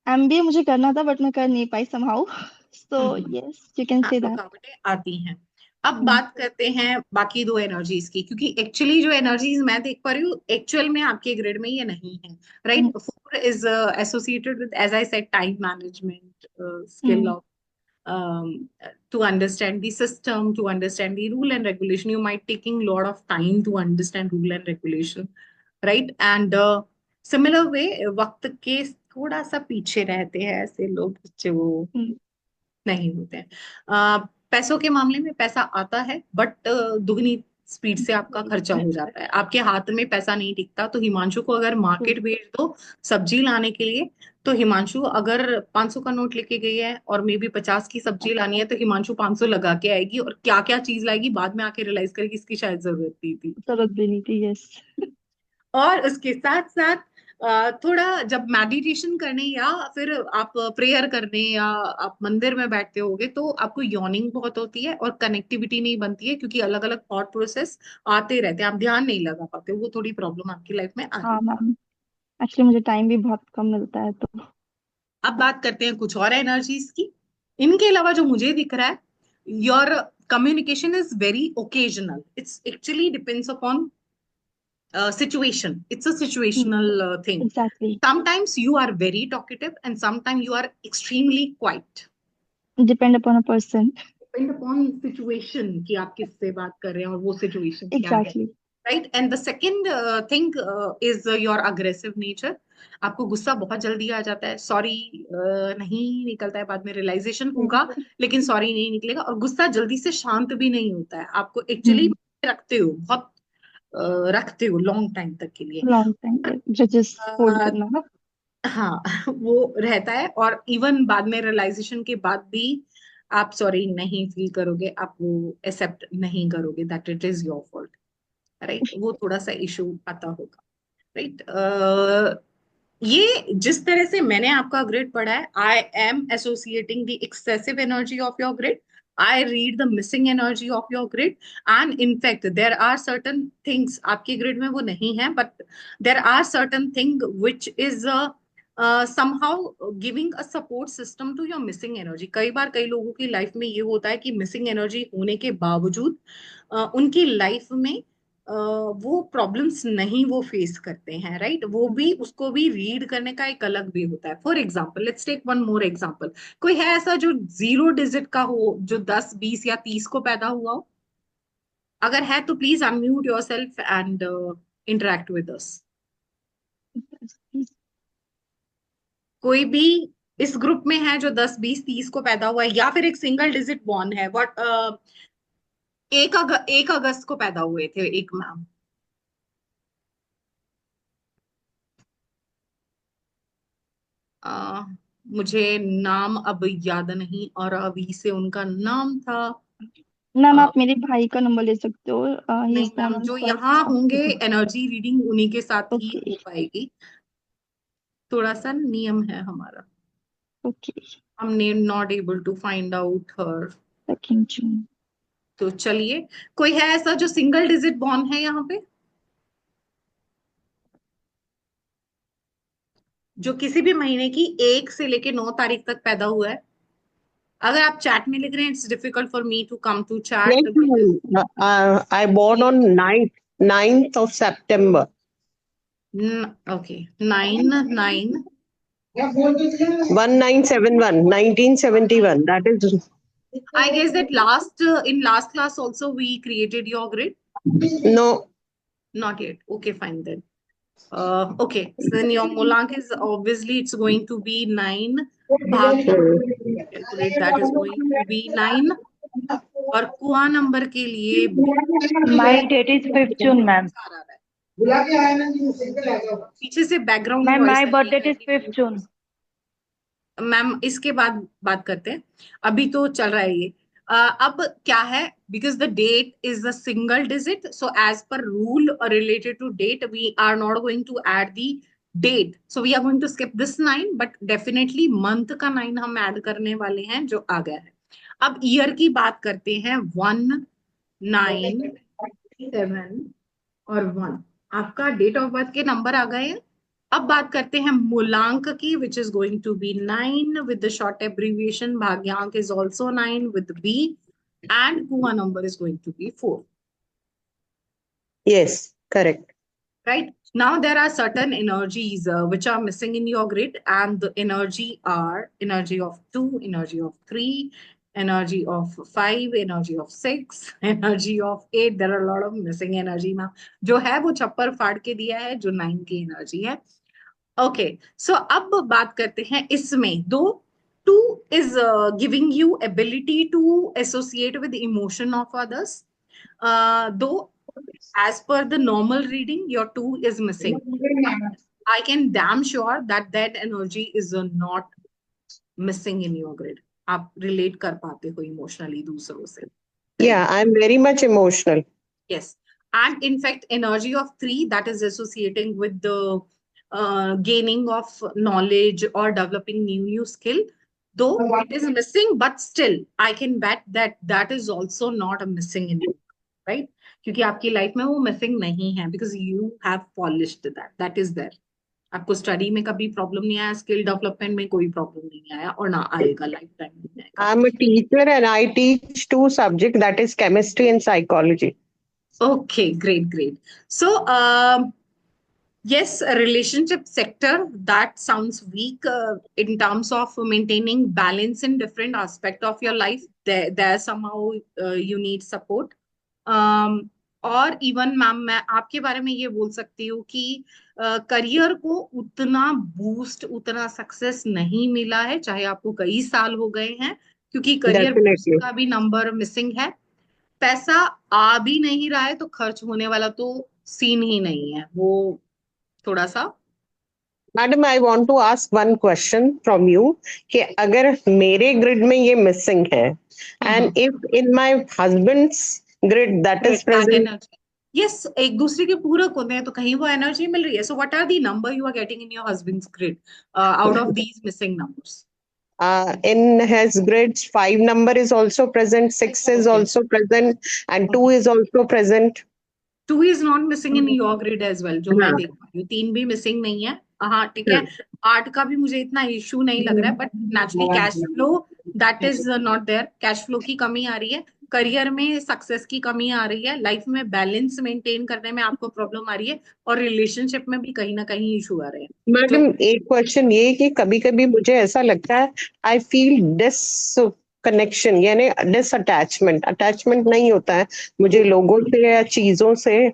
एमबीए मुझे करना था बट मैं कर नहीं पाई somehow so yes you can say आपको दैट रुकावटें आती हैं। अब बात करते हैं बाकी 2 एनर्जीज की, क्योंकि एक्चुअली जो एनर्जीज मैं देख पा रही हूँ एक्चुअल में आपके ग्रिड में ये नहीं है, right? 4 is associated with, as I said, time management, skill of to understand the system, to understand the rule and regulation. You might taking lot of time to understand rule and regulation, right? And similar way, वक्त के थोड़ा सा पीछे रहते हैं ऐसे लोग, बच्चे वो नहीं होते हैं। पैसों के मामले में पैसा आता है बट दुगनी स्पीड से आपका खर्चा हो जाता है, आपके हाथ में पैसा नहीं टिकता। तो हिमांशु को अगर मार्केट भेज दो सब्जी लाने के लिए, तो हिमांशु अगर 500 का नोट लेके गई है और मे बी 50 की सब्जी लानी है, तो हिमांशु 500 लगा के आएगी और क्या क्या चीज लाएगी बाद में आके रियलाइज करेगी इसकी शायद जरूरत नहीं थी। जरूरत भी नहीं थी, यस। और उसके साथ साथ थोड़ा जब मेडिटेशन करने या फिर आप प्रेयर करने या आप मंदिर में बैठते होगे, तो आपको यॉर्निंग बहुत होती है और कनेक्टिविटी नहीं बनती है, क्योंकि अलग अलग थॉट प्रोसेस आते रहते हैं, आप ध्यान नहीं लगा पाते, वो थोड़ी प्रॉब्लम आपकी लाइफ में आ रही हाँ है। मैम, एक्चुअली मुझे टाइम भी बहुत कम मिलता है तो। अब बात करते हैं कुछ और एनर्जीज की। इनके अलावा जो मुझे दिख रहा है, your communication is very occasional, it's actually depends upon situation. It's a situational thing. Exactly. Sometimes you are very talkative and sometimes you are extremely quiet. Depend upon a person. Depend upon situation कि आप किससे बात कर रहे हैं और वो situation क्या है. Exactly. Right? And the second thing is your aggressive nature. आपको गुस्सा बहुत जल्दी आ जाता है, सॉरी नहीं निकलता है, बाद में रियलाइजेशन होगा लेकिन सॉरी नहीं निकलेगा, और गुस्सा जल्दी से शांत भी नहीं होता है, आपको एक्चुअली रखते हो बहुत, रखते हो लॉन्ग टाइम तक के लिए। लॉन्ग टाइम तक ग्रजेस होल्ड करना ना। हाँ वो रहता है, और इवन बाद में रियलाइजेशन के बाद भी आप सॉरी नहीं फील करोगे, आप वो एक्सेप्ट नहीं करोगे that it is your fault, right, वो थोड़ा सा इशू आता होगा, राइट। ये जिस तरह से मैंने आपका ग्रिड पढ़ा है, I am associating the excessive energy of your grid, I read the missing energy of your grid, and in fact there are certain things आपके ग्रिड में वो नहीं है, but there are certain thing which is somehow giving a support system to your missing energy। कई बार कई लोगों की life में ये होता है कि मिसिंग एनर्जी होने के बावजूद उनकी लाइफ में वो प्रॉब्लम्स नहीं वो फेस करते हैं, राइट, वो भी उसको भी रीड करने का एक अलग वे होता है। For example let's take one more example, कोई है ऐसा जो 0 डिजिट का हो, जो 10, 20 या 30 को पैदा हुआ हो? अगर है तो please unmute your self and interact with us. कोई भी इस ग्रुप में है जो 10, 20, 30 को पैदा हुआ है, या फिर एक सिंगल डिजिट बॉर्न है, व्हाट 1 अगस्त को पैदा हुए थे एक मैम? मुझे नाम अब याद नहीं, और अभी से उनका नाम था। मैम अ, आप मेरे भाई का नंबर ले सकते हो, ही नहीं इज बोर्न मैम, ऑन जो यहाँ फर्स्ट। होंगे एनर्जी रीडिंग उन्हीं के साथ ही ओके। हो पाएगी, थोड़ा सा नियम है हमारा, ओके। हम not able to find out her. 2 जून। तो चलिए, कोई है ऐसा जो सिंगल डिजिट बॉर्न है यहाँ पे, जो किसी भी महीने की 1 से लेके 9 तारीख तक पैदा हुआ है? अगर आप चैट में लिख रहे हैं, it's difficult for me to come to Yes, chat. ma'am. I born on 9th of September. Okay, 9/9। 1971, 1971. That is I guess that last in last class also we created your grid. no. Not yet. Okay, fine then. Okay, so then your Molank is obviously it's going to be 9 भाग calculate, that is going to be 9। और कुआ number के लिए my date is 5th June ma'am. पीछे से background ma'am voice my आ birth रही date है। Is 5th June. मैम इसके बाद बात करते हैं, अभी तो चल रहा है ये। अब क्या है, because the date is the single digit, so as per rule related to date we are not going to add the date, so we are going to skip this 9, but definitely month का 9 हम add करने वाले हैं जो आ गया है। अब year की बात करते हैं, 1, 9, 7 और 1, आपका डेट ऑफ बर्थ के नंबर आ गए हैं। अब बात करते हैं मूलांक की, which is going to be 9 with the short abbreviation, भाग्यांक is also 9 with B, and kua number is going to be 4। Yes, correct. Right now there are certain energies which are missing in your grid, and the energy are energy of 2, energy of 3, energy of 5, energy of 6, energy of 8। there are a lot of missing energy now, जो है वो छप्पर फाड़ के दिया है, जो 9 की एनर्जी है। ओके, सो अब बात करते हैं इसमें दो, 2 is giving you ability to associate with emotion of others, दो as per the normal reading, your 2 is missing. I can damn sure that that energy is not missing in your grid. आप relate कर पाते हो emotionally दूसरों से. Yeah, I'm very much emotional. Yes. And in fact, energy of 3 that is associating with the gaining of knowledge or developing new skill, though it is missing, but still I can bet that that is also not a missing in you, right? क्योंकि आपकी life में वो missing नहीं है, because you have polished that is there. आपको study में कभी problem नहीं आया, स्किल डेवलपमेंट में कोई प्रॉब्लम नहीं आया और ना आएगा, लाइफ टाइम नहीं आएगा. I'm a teacher and I teach 2 subjects, that is chemistry and psychology. Okay, great. So, yes, a relationship sector that sounds weak in terms of maintaining balance in different aspect of your life. There somehow you need support. और even ma'am मैं आपके बारे में ये बोल सकती हूँ कि करियर को उतना बूस्ट, उतना सक्सेस नहीं मिला है, चाहे आपको कई साल हो गए हैं, क्योंकि करियर Definitely. का भी नंबर मिसिंग है. पैसा आ भी नहीं रहा है तो खर्च होने वाला तो सीन ही नहीं है, वो थोड़ा सा. Madam, I want to ask one question from you कि अगर मेरे ग्रिड में ये मिसिंग है and if in my husband's grid that is present. Yes, एक दूसरे के पूरक होते हैं तो कहीं वो एनर्जी मिल रही है. So what are the number you are getting in your husband's grid out of these missing numbers? In his grids, 5 number is also present, 6 is also present, and 2 is also present. 2 is not missing in your grid as well, जो मैं देख पा रही हूँ. 3 भी missing नहीं है. हाँ ठीक है. 8 का भी मुझे इतना इशू नहीं लग रहा है, but naturally cash flow that is not there. Cash flow की कमी आ रही है, करियर में सक्सेस की कमी आ रही है, लाइफ में बैलेंस मेंटेन करने में आपको प्रॉब्लम आ रही है, और रिलेशनशिप में भी कहीं ना कहीं इशू आ रहे हैं. मैडम, एक क्वेश्चन ये कि कभी कभी मुझे ऐसा लगता है आई फील डिस कनेक्शन, यानी डिस अटैचमेंट नहीं होता है मुझे लोगों से या चीजों से,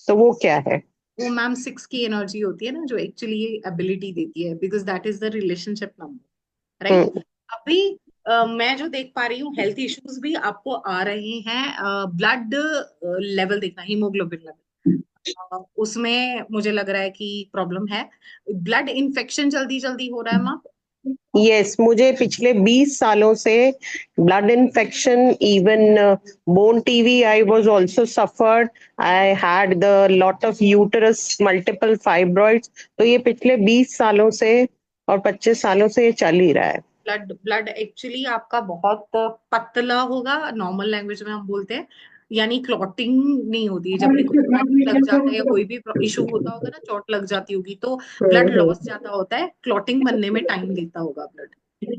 तो वो क्या है? वो मैम 6 की एनर्जी होती है ना, जो एक्चुअली ये एबिलिटी देती है, because that is the relationship number, right? अभी मैं जो देख पा रही हूँ, हेल्थ इश्यूज भी आपको आ रहे हैं. ब्लड लेवल देखना, हीमोग्लोबिन लेवल, उसमें मुझे लग रहा है कि प्रॉब्लम है. ब्लड इन्फेक्शन जल्दी हो रहा है मैम. यस, मुझे पिछले 20 सालों से blood infection, even bone TV I was also suffered. I had the lot of uterus multiple fibroids. तो ये पिछले 20 सालों से और 25 सालों से ये चल ही रहा है. ब्लड एक्चुअली आपका बहुत पतला होगा, नॉर्मल लैंग्वेज में हम बोलते हैं, यानी क्लॉटिंग नहीं होती है. जब भी कोई चोट लग जाता है या कोई भी इशू होता होगा ना, चोट लग जाती होगी तो ब्लड लॉस ज्यादा होता है, क्लॉटिंग बनने में टाइम लेता होगा ब्लड,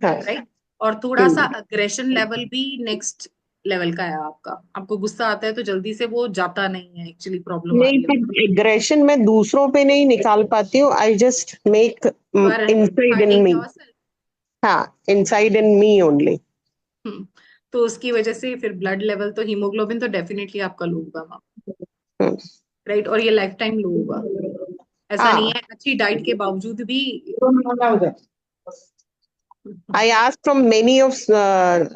राइट? और थोड़ा सा अग्रेशन लेवल भी नेक्स्ट लेवल का है आपका. आपको गुस्सा आता है तो जल्दी से वो जाता नहीं है, एक्चुअली प्रॉब्लम आ रही है. एग्रेशन मैं दूसरों पे नहीं निकाल पाती हूँ. I just make inside in me. हाँ, इनसाइड इन मी ओनली. तो उसकी वजह से फिर ब्लड लेवल तो, हीमोग्लोबिन तो डेफिनेटली आपका लो होगा, राइट? और ये लाइफ टाइम लो होगा, ऐसा नहीं है. अच्छी डाइट के बावजूद भी. I asked from many of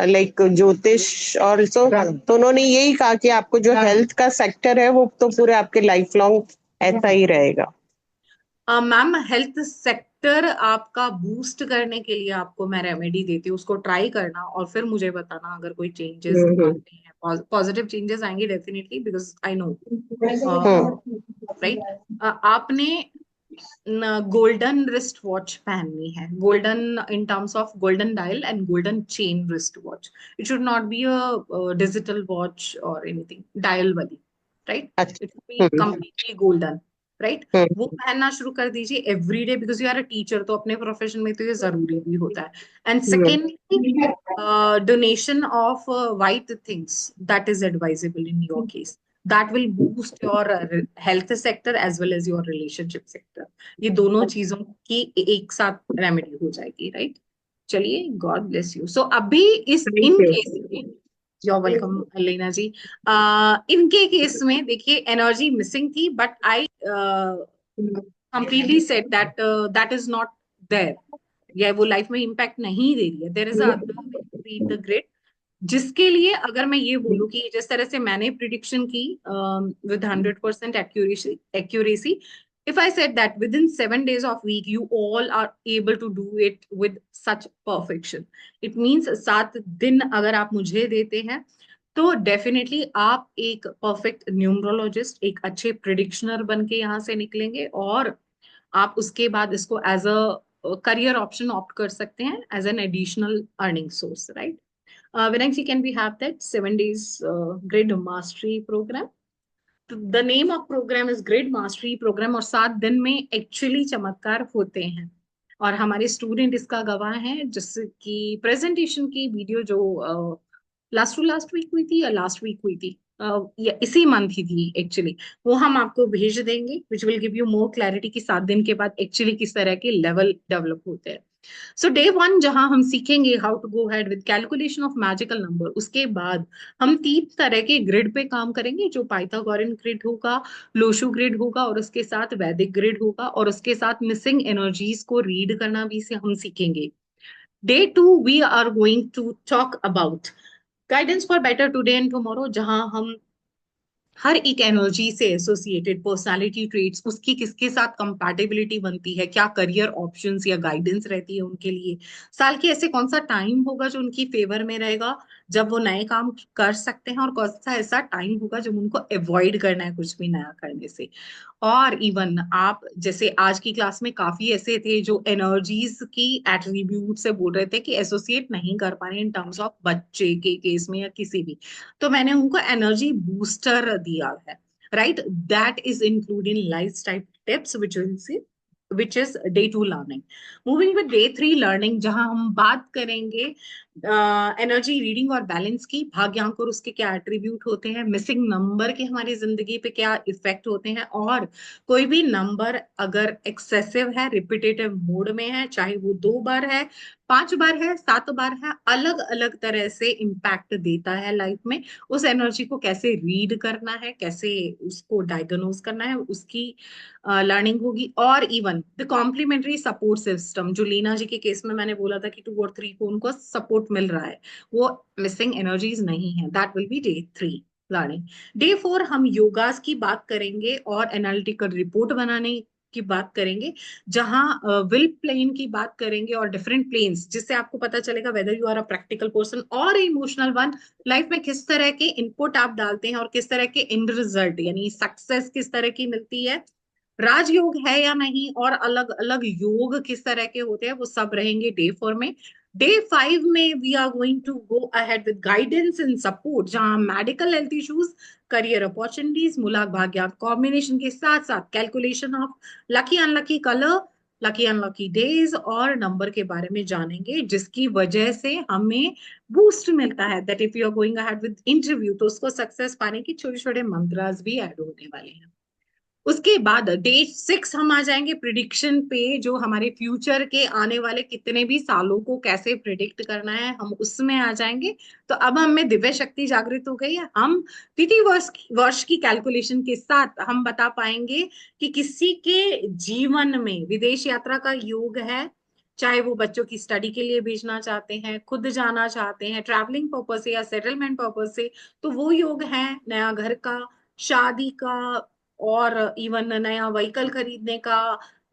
like ज्योतिष also, तो उन्होंने यही कहा कि आपको जो हेल्थ का सेक्टर है वो तो पूरे आपके लाइफ लॉन्ग ऐसा ही रहेगा. मैम, हेल्थ सेक्टर आपका बूस्ट करने के लिए आपको मैं रेमेडी देती हूँ, उसको ट्राई करना और फिर मुझे बताना अगर कोई चेंजेस आते हैं. पॉजिटिव चेंजेस आएंगे definitely, because I know, right? आपने गोल्डन रिस्ट वॉच पहननी है. Golden in terms of golden dial and golden chain wrist watch. It should not be a digital watch और एनीथिंग डायल वाली, right? It should be completely golden, right? वो पहनना शुरू कर दीजिए every day, because you are a teacher, तो अपने profession में तो ये जरूरी भी होता है. And secondly, donation of white things that is advisable in your case. That will boost your health sector as well as your relationship sector. ये दोनों चीजों की एक साथ रेमेडी हो जाएगी, राइट? चलिए, गॉड ब्लेस यू. सो अभी इस इन केस में, you're welcome लेना जी. इनके केस में देखिए एनर्जी मिसिंग थी, but I completely said that that is not there. या वो लाइफ में इम्पैक्ट नहीं दे रही है. There is a read the grid. जिसके लिए अगर मैं ये बोलूँ कि जिस तरह से मैंने प्रिडिक्शन की with 100% accuracy, if I said that within 7 days of week you all are able to do it with such perfection, it means 7 दिन अगर आप मुझे देते हैं तो डेफिनेटली आप एक परफेक्ट न्यूमरोलॉजिस्ट, एक अच्छे प्रिडिक्शनर बन के यहाँ से निकलेंगे, और आप उसके बाद इसको as a career option opt कर सकते हैं as an additional earning source, right? Vinayji, can we have that 7 days grid mastery program? The name of program is grid mastery program, और 7 दिन में एक्चुअली चमत्कार होते हैं और हमारे स्टूडेंट इसका गवाह हैं, जिसकी प्रेजेंटेशन की वीडियो जो लास्ट टू लास्ट वीक हुई थी या लास्ट वीक हुई थी, या इसी मंथ ही थी एक्चुअली, वो हम आपको भेज देंगे, which will give you more clarity कि 7 दिन के बाद एक्चुअली किस तरह के लेवल डेवलप होते हैं। सो डे 1 जहां हम सीखेंगे how to go head with calculation of magical number, उसके बाद हम 3 तरह के ग्रिड पे काम करेंगे, जो पाइथागोरियन ग्रिड होगा, लोशु ग्रिड होगा, और उसके साथ वैदिक ग्रिड होगा, और उसके साथ मिसिंग एनर्जीज को रीड करना भी से हम सीखेंगे। Day 2 we are going to talk about guidance for better today and tomorrow, जहां हम हर एक एनर्जी से एसोसिएटेड पर्सनालिटी ट्रेट्स, उसकी किसके साथ कंपैटिबिलिटी बनती है, क्या करियर ऑप्शंस या गाइडेंस रहती है उनके लिए, साल के ऐसे कौन सा टाइम होगा जो उनकी फेवर में रहेगा जब वो नए काम कर सकते हैं, और कौन सा ऐसा टाइम होगा जब उनको अवॉइड करना है कुछ भी नया करने से। और इवन आप जैसे आज की क्लास में काफी ऐसे थे जो एनर्जीज की एट्रीब्यूट से बोल रहे थे कि एसोसिएट नहीं कर पा रहे इन टर्म्स ऑफ बच्चे के केस में या किसी भी, तो मैंने उनको एनर्जी बूस्टर दिया है, right? That is including life type tips which will see which is day 2 learning. Moving with day 3 learning, जहां हम बात करेंगे एनर्जी रीडिंग और बैलेंस की, भाग्यांक और उसके क्या एट्रीब्यूट होते हैं, मिसिंग नंबर के हमारी जिंदगी पे क्या इफेक्ट होते हैं, और कोई भी नंबर अगर एक्सेसिव है, रिपीटेटिव मोड में है, चाहे वो 2 बार है, 5 बार है, 7 बार है, अलग अलग तरह से इम्पैक्ट देता है लाइफ में, उस एनर्जी को कैसे रीड करना है, कैसे उसको डायग्नोज करना है, उसकी लर्निंग होगी। और even the complementary support system, जो लीना जी के केस में मैंने बोला था कि 2 और 3 को उनको सपोर्ट मिल रहा है, वो मिसिंग एनर्जीज नहीं है, that will be day 3 learning. Day 4 हम योगास की बात करेंगे और एनालिटिकल रिपोर्ट बनाने की बात करेंगे, जहां विल प्लेन की बात करेंगे और डिफरेंट प्लेन्स, जिससे आपको पता चलेगा whether you are a practical person और इमोशनल वन, लाइफ में किस तरह के इनपुट आप डालते हैं और किस तरह के एंड रिजल्ट यानी सक्सेस किस तरह की मिलती है, राजयोग है या नहीं, और अलग अलग योग किस तरह के होते हैं, वो सब रहेंगे डे 4 में। डे 5 में we are going to go ahead with guidance and support, जहां medical health issues, career opportunities, मूलांक भाग्यांक कॉम्बिनेशन के साथ साथ calculation of lucky unlucky colour, lucky unlucky days और नंबर के बारे में जानेंगे, जिसकी वजह से हमें बूस्ट मिलता है that if you are going ahead with interview तो उसको सक्सेस पाने की छोटे छोटे मंत्रास भी ऐड होने वाले हैं। उसके बाद डे 6 हम आ जाएंगे प्रिडिक्शन पे, जो हमारे फ्यूचर के आने वाले कितने भी सालों को कैसे प्रिडिक्ट करना है, हम उसमें आ जाएंगे। तो अब हमें दिव्य शक्ति जागृत हो गई है, हम तिथि वर्ष की कैलकुलेशन के साथ हम बता पाएंगे कि किसी के जीवन में विदेश यात्रा का योग है, चाहे वो बच्चों की स्टडी के लिए भेजना चाहते हैं, खुद जाना चाहते हैं ट्रैवलिंग पर्पज से या सेटलमेंट पर्पज से, तो वो योग है, नया घर का, शादी का, और इवन नया व्हीकल खरीदने का,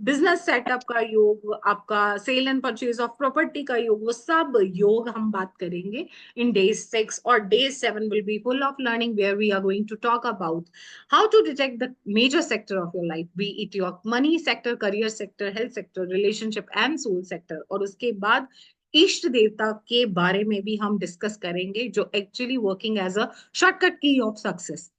बिजनेस सेटअप का योग, आपका sale and purchase of property का योग, वो सब योग हम बात करेंगे इन डे 6। और day 7 will be full of learning where we are going to talk about how to detect the major sector of your life, be it your money sector, career sector, health sector, relationship and soul sector. और उसके बाद इष्ट देवता के बारे में भी हम डिस्कस करेंगे, जो actually working as a shortcut key of success.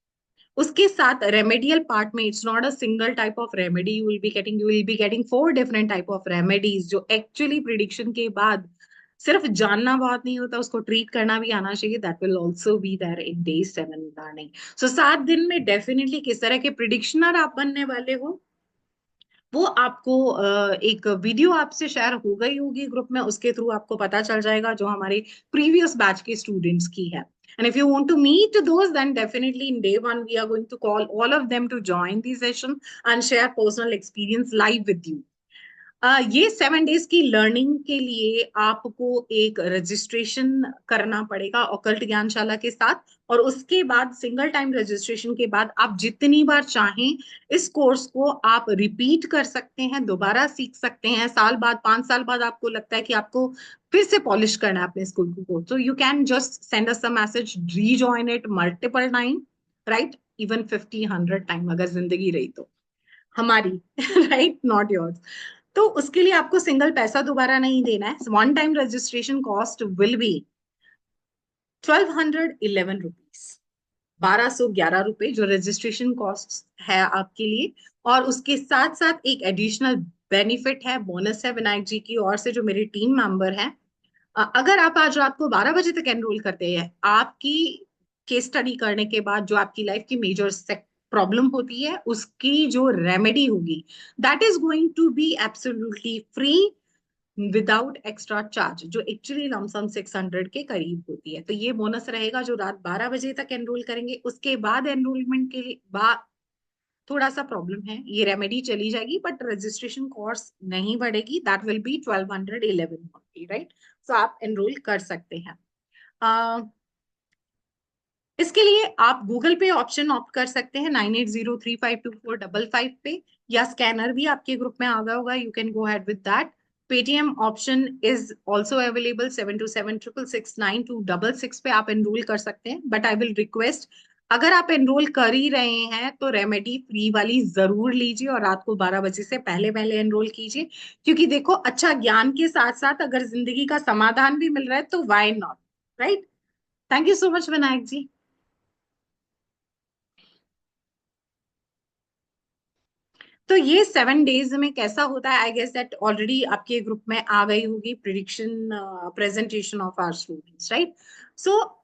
उसके साथ रेमेडियल पार्ट में it's not a single type of remedy you will be getting 4 different type of remedies, जो एक्चुअली प्रिडिक्शन के बाद सिर्फ जानना बहुत नहीं होता, उसको ट्रीट करना भी आना चाहिए, that will also be there in day 7 learning. So 7 दिन में डेफिनेटली किस तरह के प्रिडिक्शनर आप बनने वाले हो, वो आपको एक वीडियो आपसे शेयर हो गई होगी ग्रुप में, उसके थ्रू आपको पता चल जाएगा, जो हमारे प्रीवियस बैच के स्टूडेंट्स की है। And if you want to meet those, then definitely in day 1 we are going to call all of them to join the session and share personal experience live with you. ये 7 days की learning के लिए आपको एक registration करना पड़ेगा occult ज्ञानशाला के साथ, और उसके बाद सिंगल टाइम रजिस्ट्रेशन के बाद आप जितनी बार चाहें इस कोर्स को आप रिपीट कर सकते हैं, दोबारा सीख सकते हैं। साल बाद, 5 साल बाद आपको लगता है कि आपको फिर से पॉलिश करना है अपने स्कूल को, तो you can just send us a message, rejoin it multiple time, right, even 50-100 time अगर जिंदगी रही तो हमारी, राइट, नॉट योर्स। तो उसके लिए आपको सिंगल पैसा दोबारा नहीं देना है। One time registration cost will be 1211 rupees, 1211 रुपए जो रजिस्ट्रेशन कॉस्ट है आपके लिए। और उसके साथ साथ एक एडिशनल बेनिफिट है, बोनस है विनायक जी की ओर से, जो मेरे टीम मेंबर हैं, अगर आप आज रात को 12 बजे तक एनरोल करते हैं, आपकी केस स्टडी करने के बाद जो आपकी लाइफ की मेजर प्रॉब्लम होती है उसकी जो रेमेडी होगी, that is going to be absolutely free without extra charge, जो एक्चुअली लमसम 600 के करीब होती है। तो ये बोनस रहेगा जो रात 12 बजे तक एनरोल करेंगे। उसके बाद एनरोलमेंट के लिए बाद थोड़ा सा प्रॉब्लम है, ये रेमेडी चली जाएगी बट रजिस्ट्रेशन कॉस्ट नहीं बढ़ेगी, दैट विल बी 1211, राइट। सो आप एनरोल कर सकते हैं। इसके लिए आप गूगल पे ऑप्शन ऑप्ट कर सकते हैं 9803524555 पे, या स्कैनर भी आपके ग्रुप में आ गया होगा, you can go ahead with that. Paytm option is also available 7276692666 पे आप एनरोल कर सकते हैं। बट आई विल रिक्वेस्ट, अगर आप एनरोल कर ही रहे हैं तो रेमेडी फ्री वाली जरूर लीजिए और रात को 12 बजे से पहले पहले एनरोल कीजिए, क्योंकि देखो अच्छा ज्ञान के साथ साथ अगर जिंदगी का समाधान भी मिल रहा है तो why not, right. Thank you so much Vinayak ji. तो ये 7 डेज में कैसा होता है, आई गेस दैट ऑलरेडी आपके ग्रुप में आ गई होगी prediction presentation of our students, right. So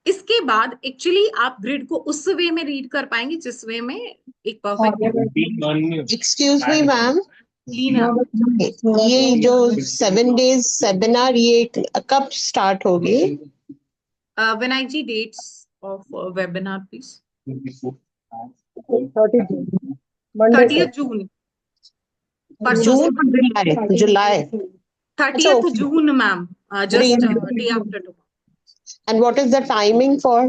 इसके बाद एक्चुअली आप ग्रिड को उस वे में रीड कर पाएंगे जिस वे में एक perfect. Excuse me ma'am, Leena, ये जो 7 डेज सेमिनार ये कब स्टार्ट होगी? Vinayak ji dates of webinar please. 30 जून, परसों से। जून, जुलाई, जुलाई। 30 June ma'am, just day after tomorrow. And what is the timing for?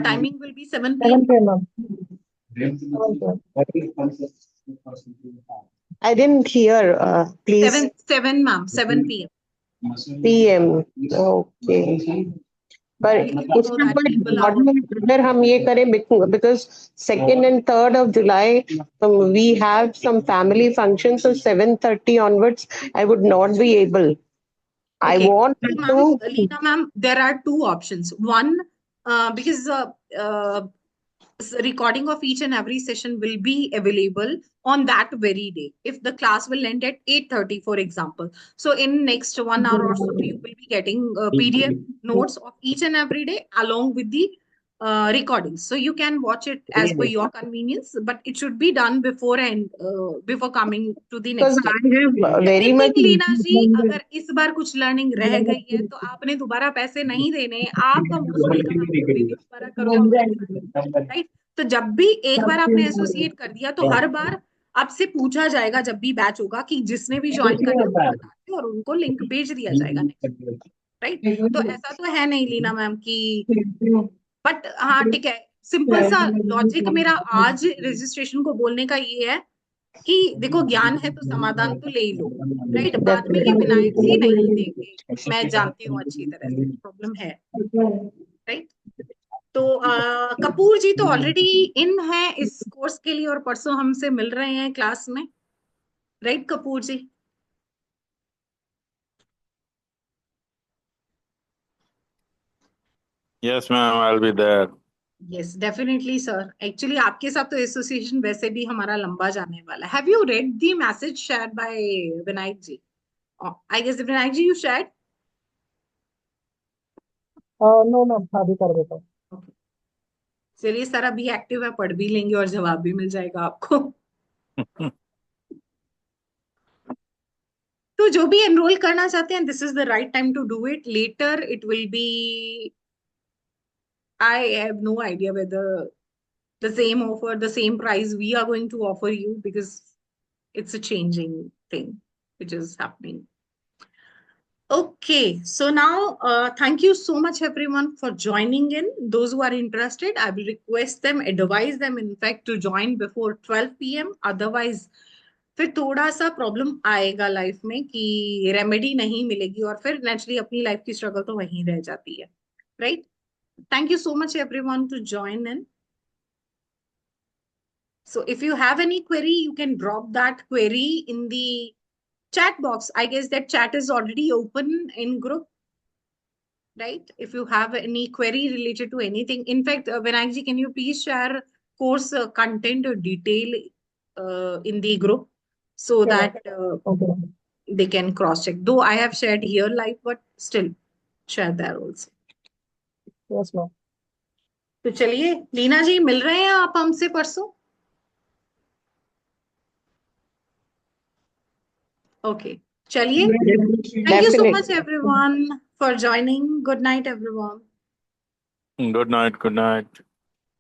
Timing will be 7 p.m. I didn't hear. Please. 7 ma'am, 7 p.m. PM. Okay. पर इसमें कोई problem अगर हम ये करें, because 2nd and 3rd of July we have some family functions, so 7:30 onwards I would not be able. I Okay. want So, to. Leena ma'am, there are two options. One, because recording of each and every session will be available on that very day. If the class will end at 8:30, for example, so in next 1 hour or so, you will be getting PDF notes of each and every day along with the recordings. So you can watch it as per your convenience, but it should be done before and before coming to the Because next day. I have very much. Leena जी, अगर इस बार कुछ learning रह गई है तो आपने दोबारा पैसे नहीं देने, आपका मोस्ट वेलकम, आप कोई भी दोबारा करो, राइट। तो जब भी एक बार आपने एसोसिएट कर दिया तो हर बार आपसे पूछा जाएगा जब भी बैच होगा कि जिसने भी ज्वाइन करना वो बता दें और उनको लिंक भेज दिया जाएगा नेक्स्ट, राइट। तो ऐसा तो है नहीं लीना मैम की, बट हाँ ठीक है, सिंपल सा लॉजिक मेरा आज रजिस्ट्रेशन को बोलने का ये है कि देखो ज्ञान है तो समाधान तो ले ही लो, राइट। बाद में ये विनायक जी नहीं देंगे, मैं जानती हूँ अच्छी तरह से प्रॉब्लम है, राइट। तो कपूर जी तो ऑलरेडी इन है इस कोर्स के लिए और परसों हमसे मिल रहे हैं क्लास में, right Kapoor ji. Yes, ma'am, I'll be there. Yes definitely sir, actually आपके साथ तो एसोसिएशन वैसे भी हमारा लंबा जाने वाला है। Have you read the message shared by Vinayak ji? I guess Vinayak ji you shared. No ma'am, अभी कर देता हूँ। चलिए सर अभी एक्टिव है, पढ़ भी लेंगे और जवाब भी मिल जाएगा आपको। तो जो भी एनरोल करना चाहते हैं, this is the right time to do it. Later it will be, I have no idea whether the same offer, the same price we are going to offer you, because it's a changing thing, which is happening. Okay, so now thank you so much everyone for joining in. Those who are interested, I will request them, advise them in fact to join before 12 p.m. Otherwise, फिर थोड़ा सा problem आएगा life में कि remedy नहीं मिलेगी और फिर नेचुरली अपनी लाइफ की स्ट्रगल तो वहीं रह जाती है, right? Thank you so much everyone to join in. So if you have any query, you can drop that query in the chat box. I guess that chat is already open in group, right? If you have any query related to anything. In fact, Vinayak ji, can you please share course content or detail in the group so Sure. that Okay. they can cross check. Though I have shared here live, but still share there also. Yes, ma'am. तो चलिए लीना जी, मिल रहे हैं आप हमसे परसों? Okay, चलिए. Thank you so much Definitely. everyone for joining. Good night everyone. Good night. Good night.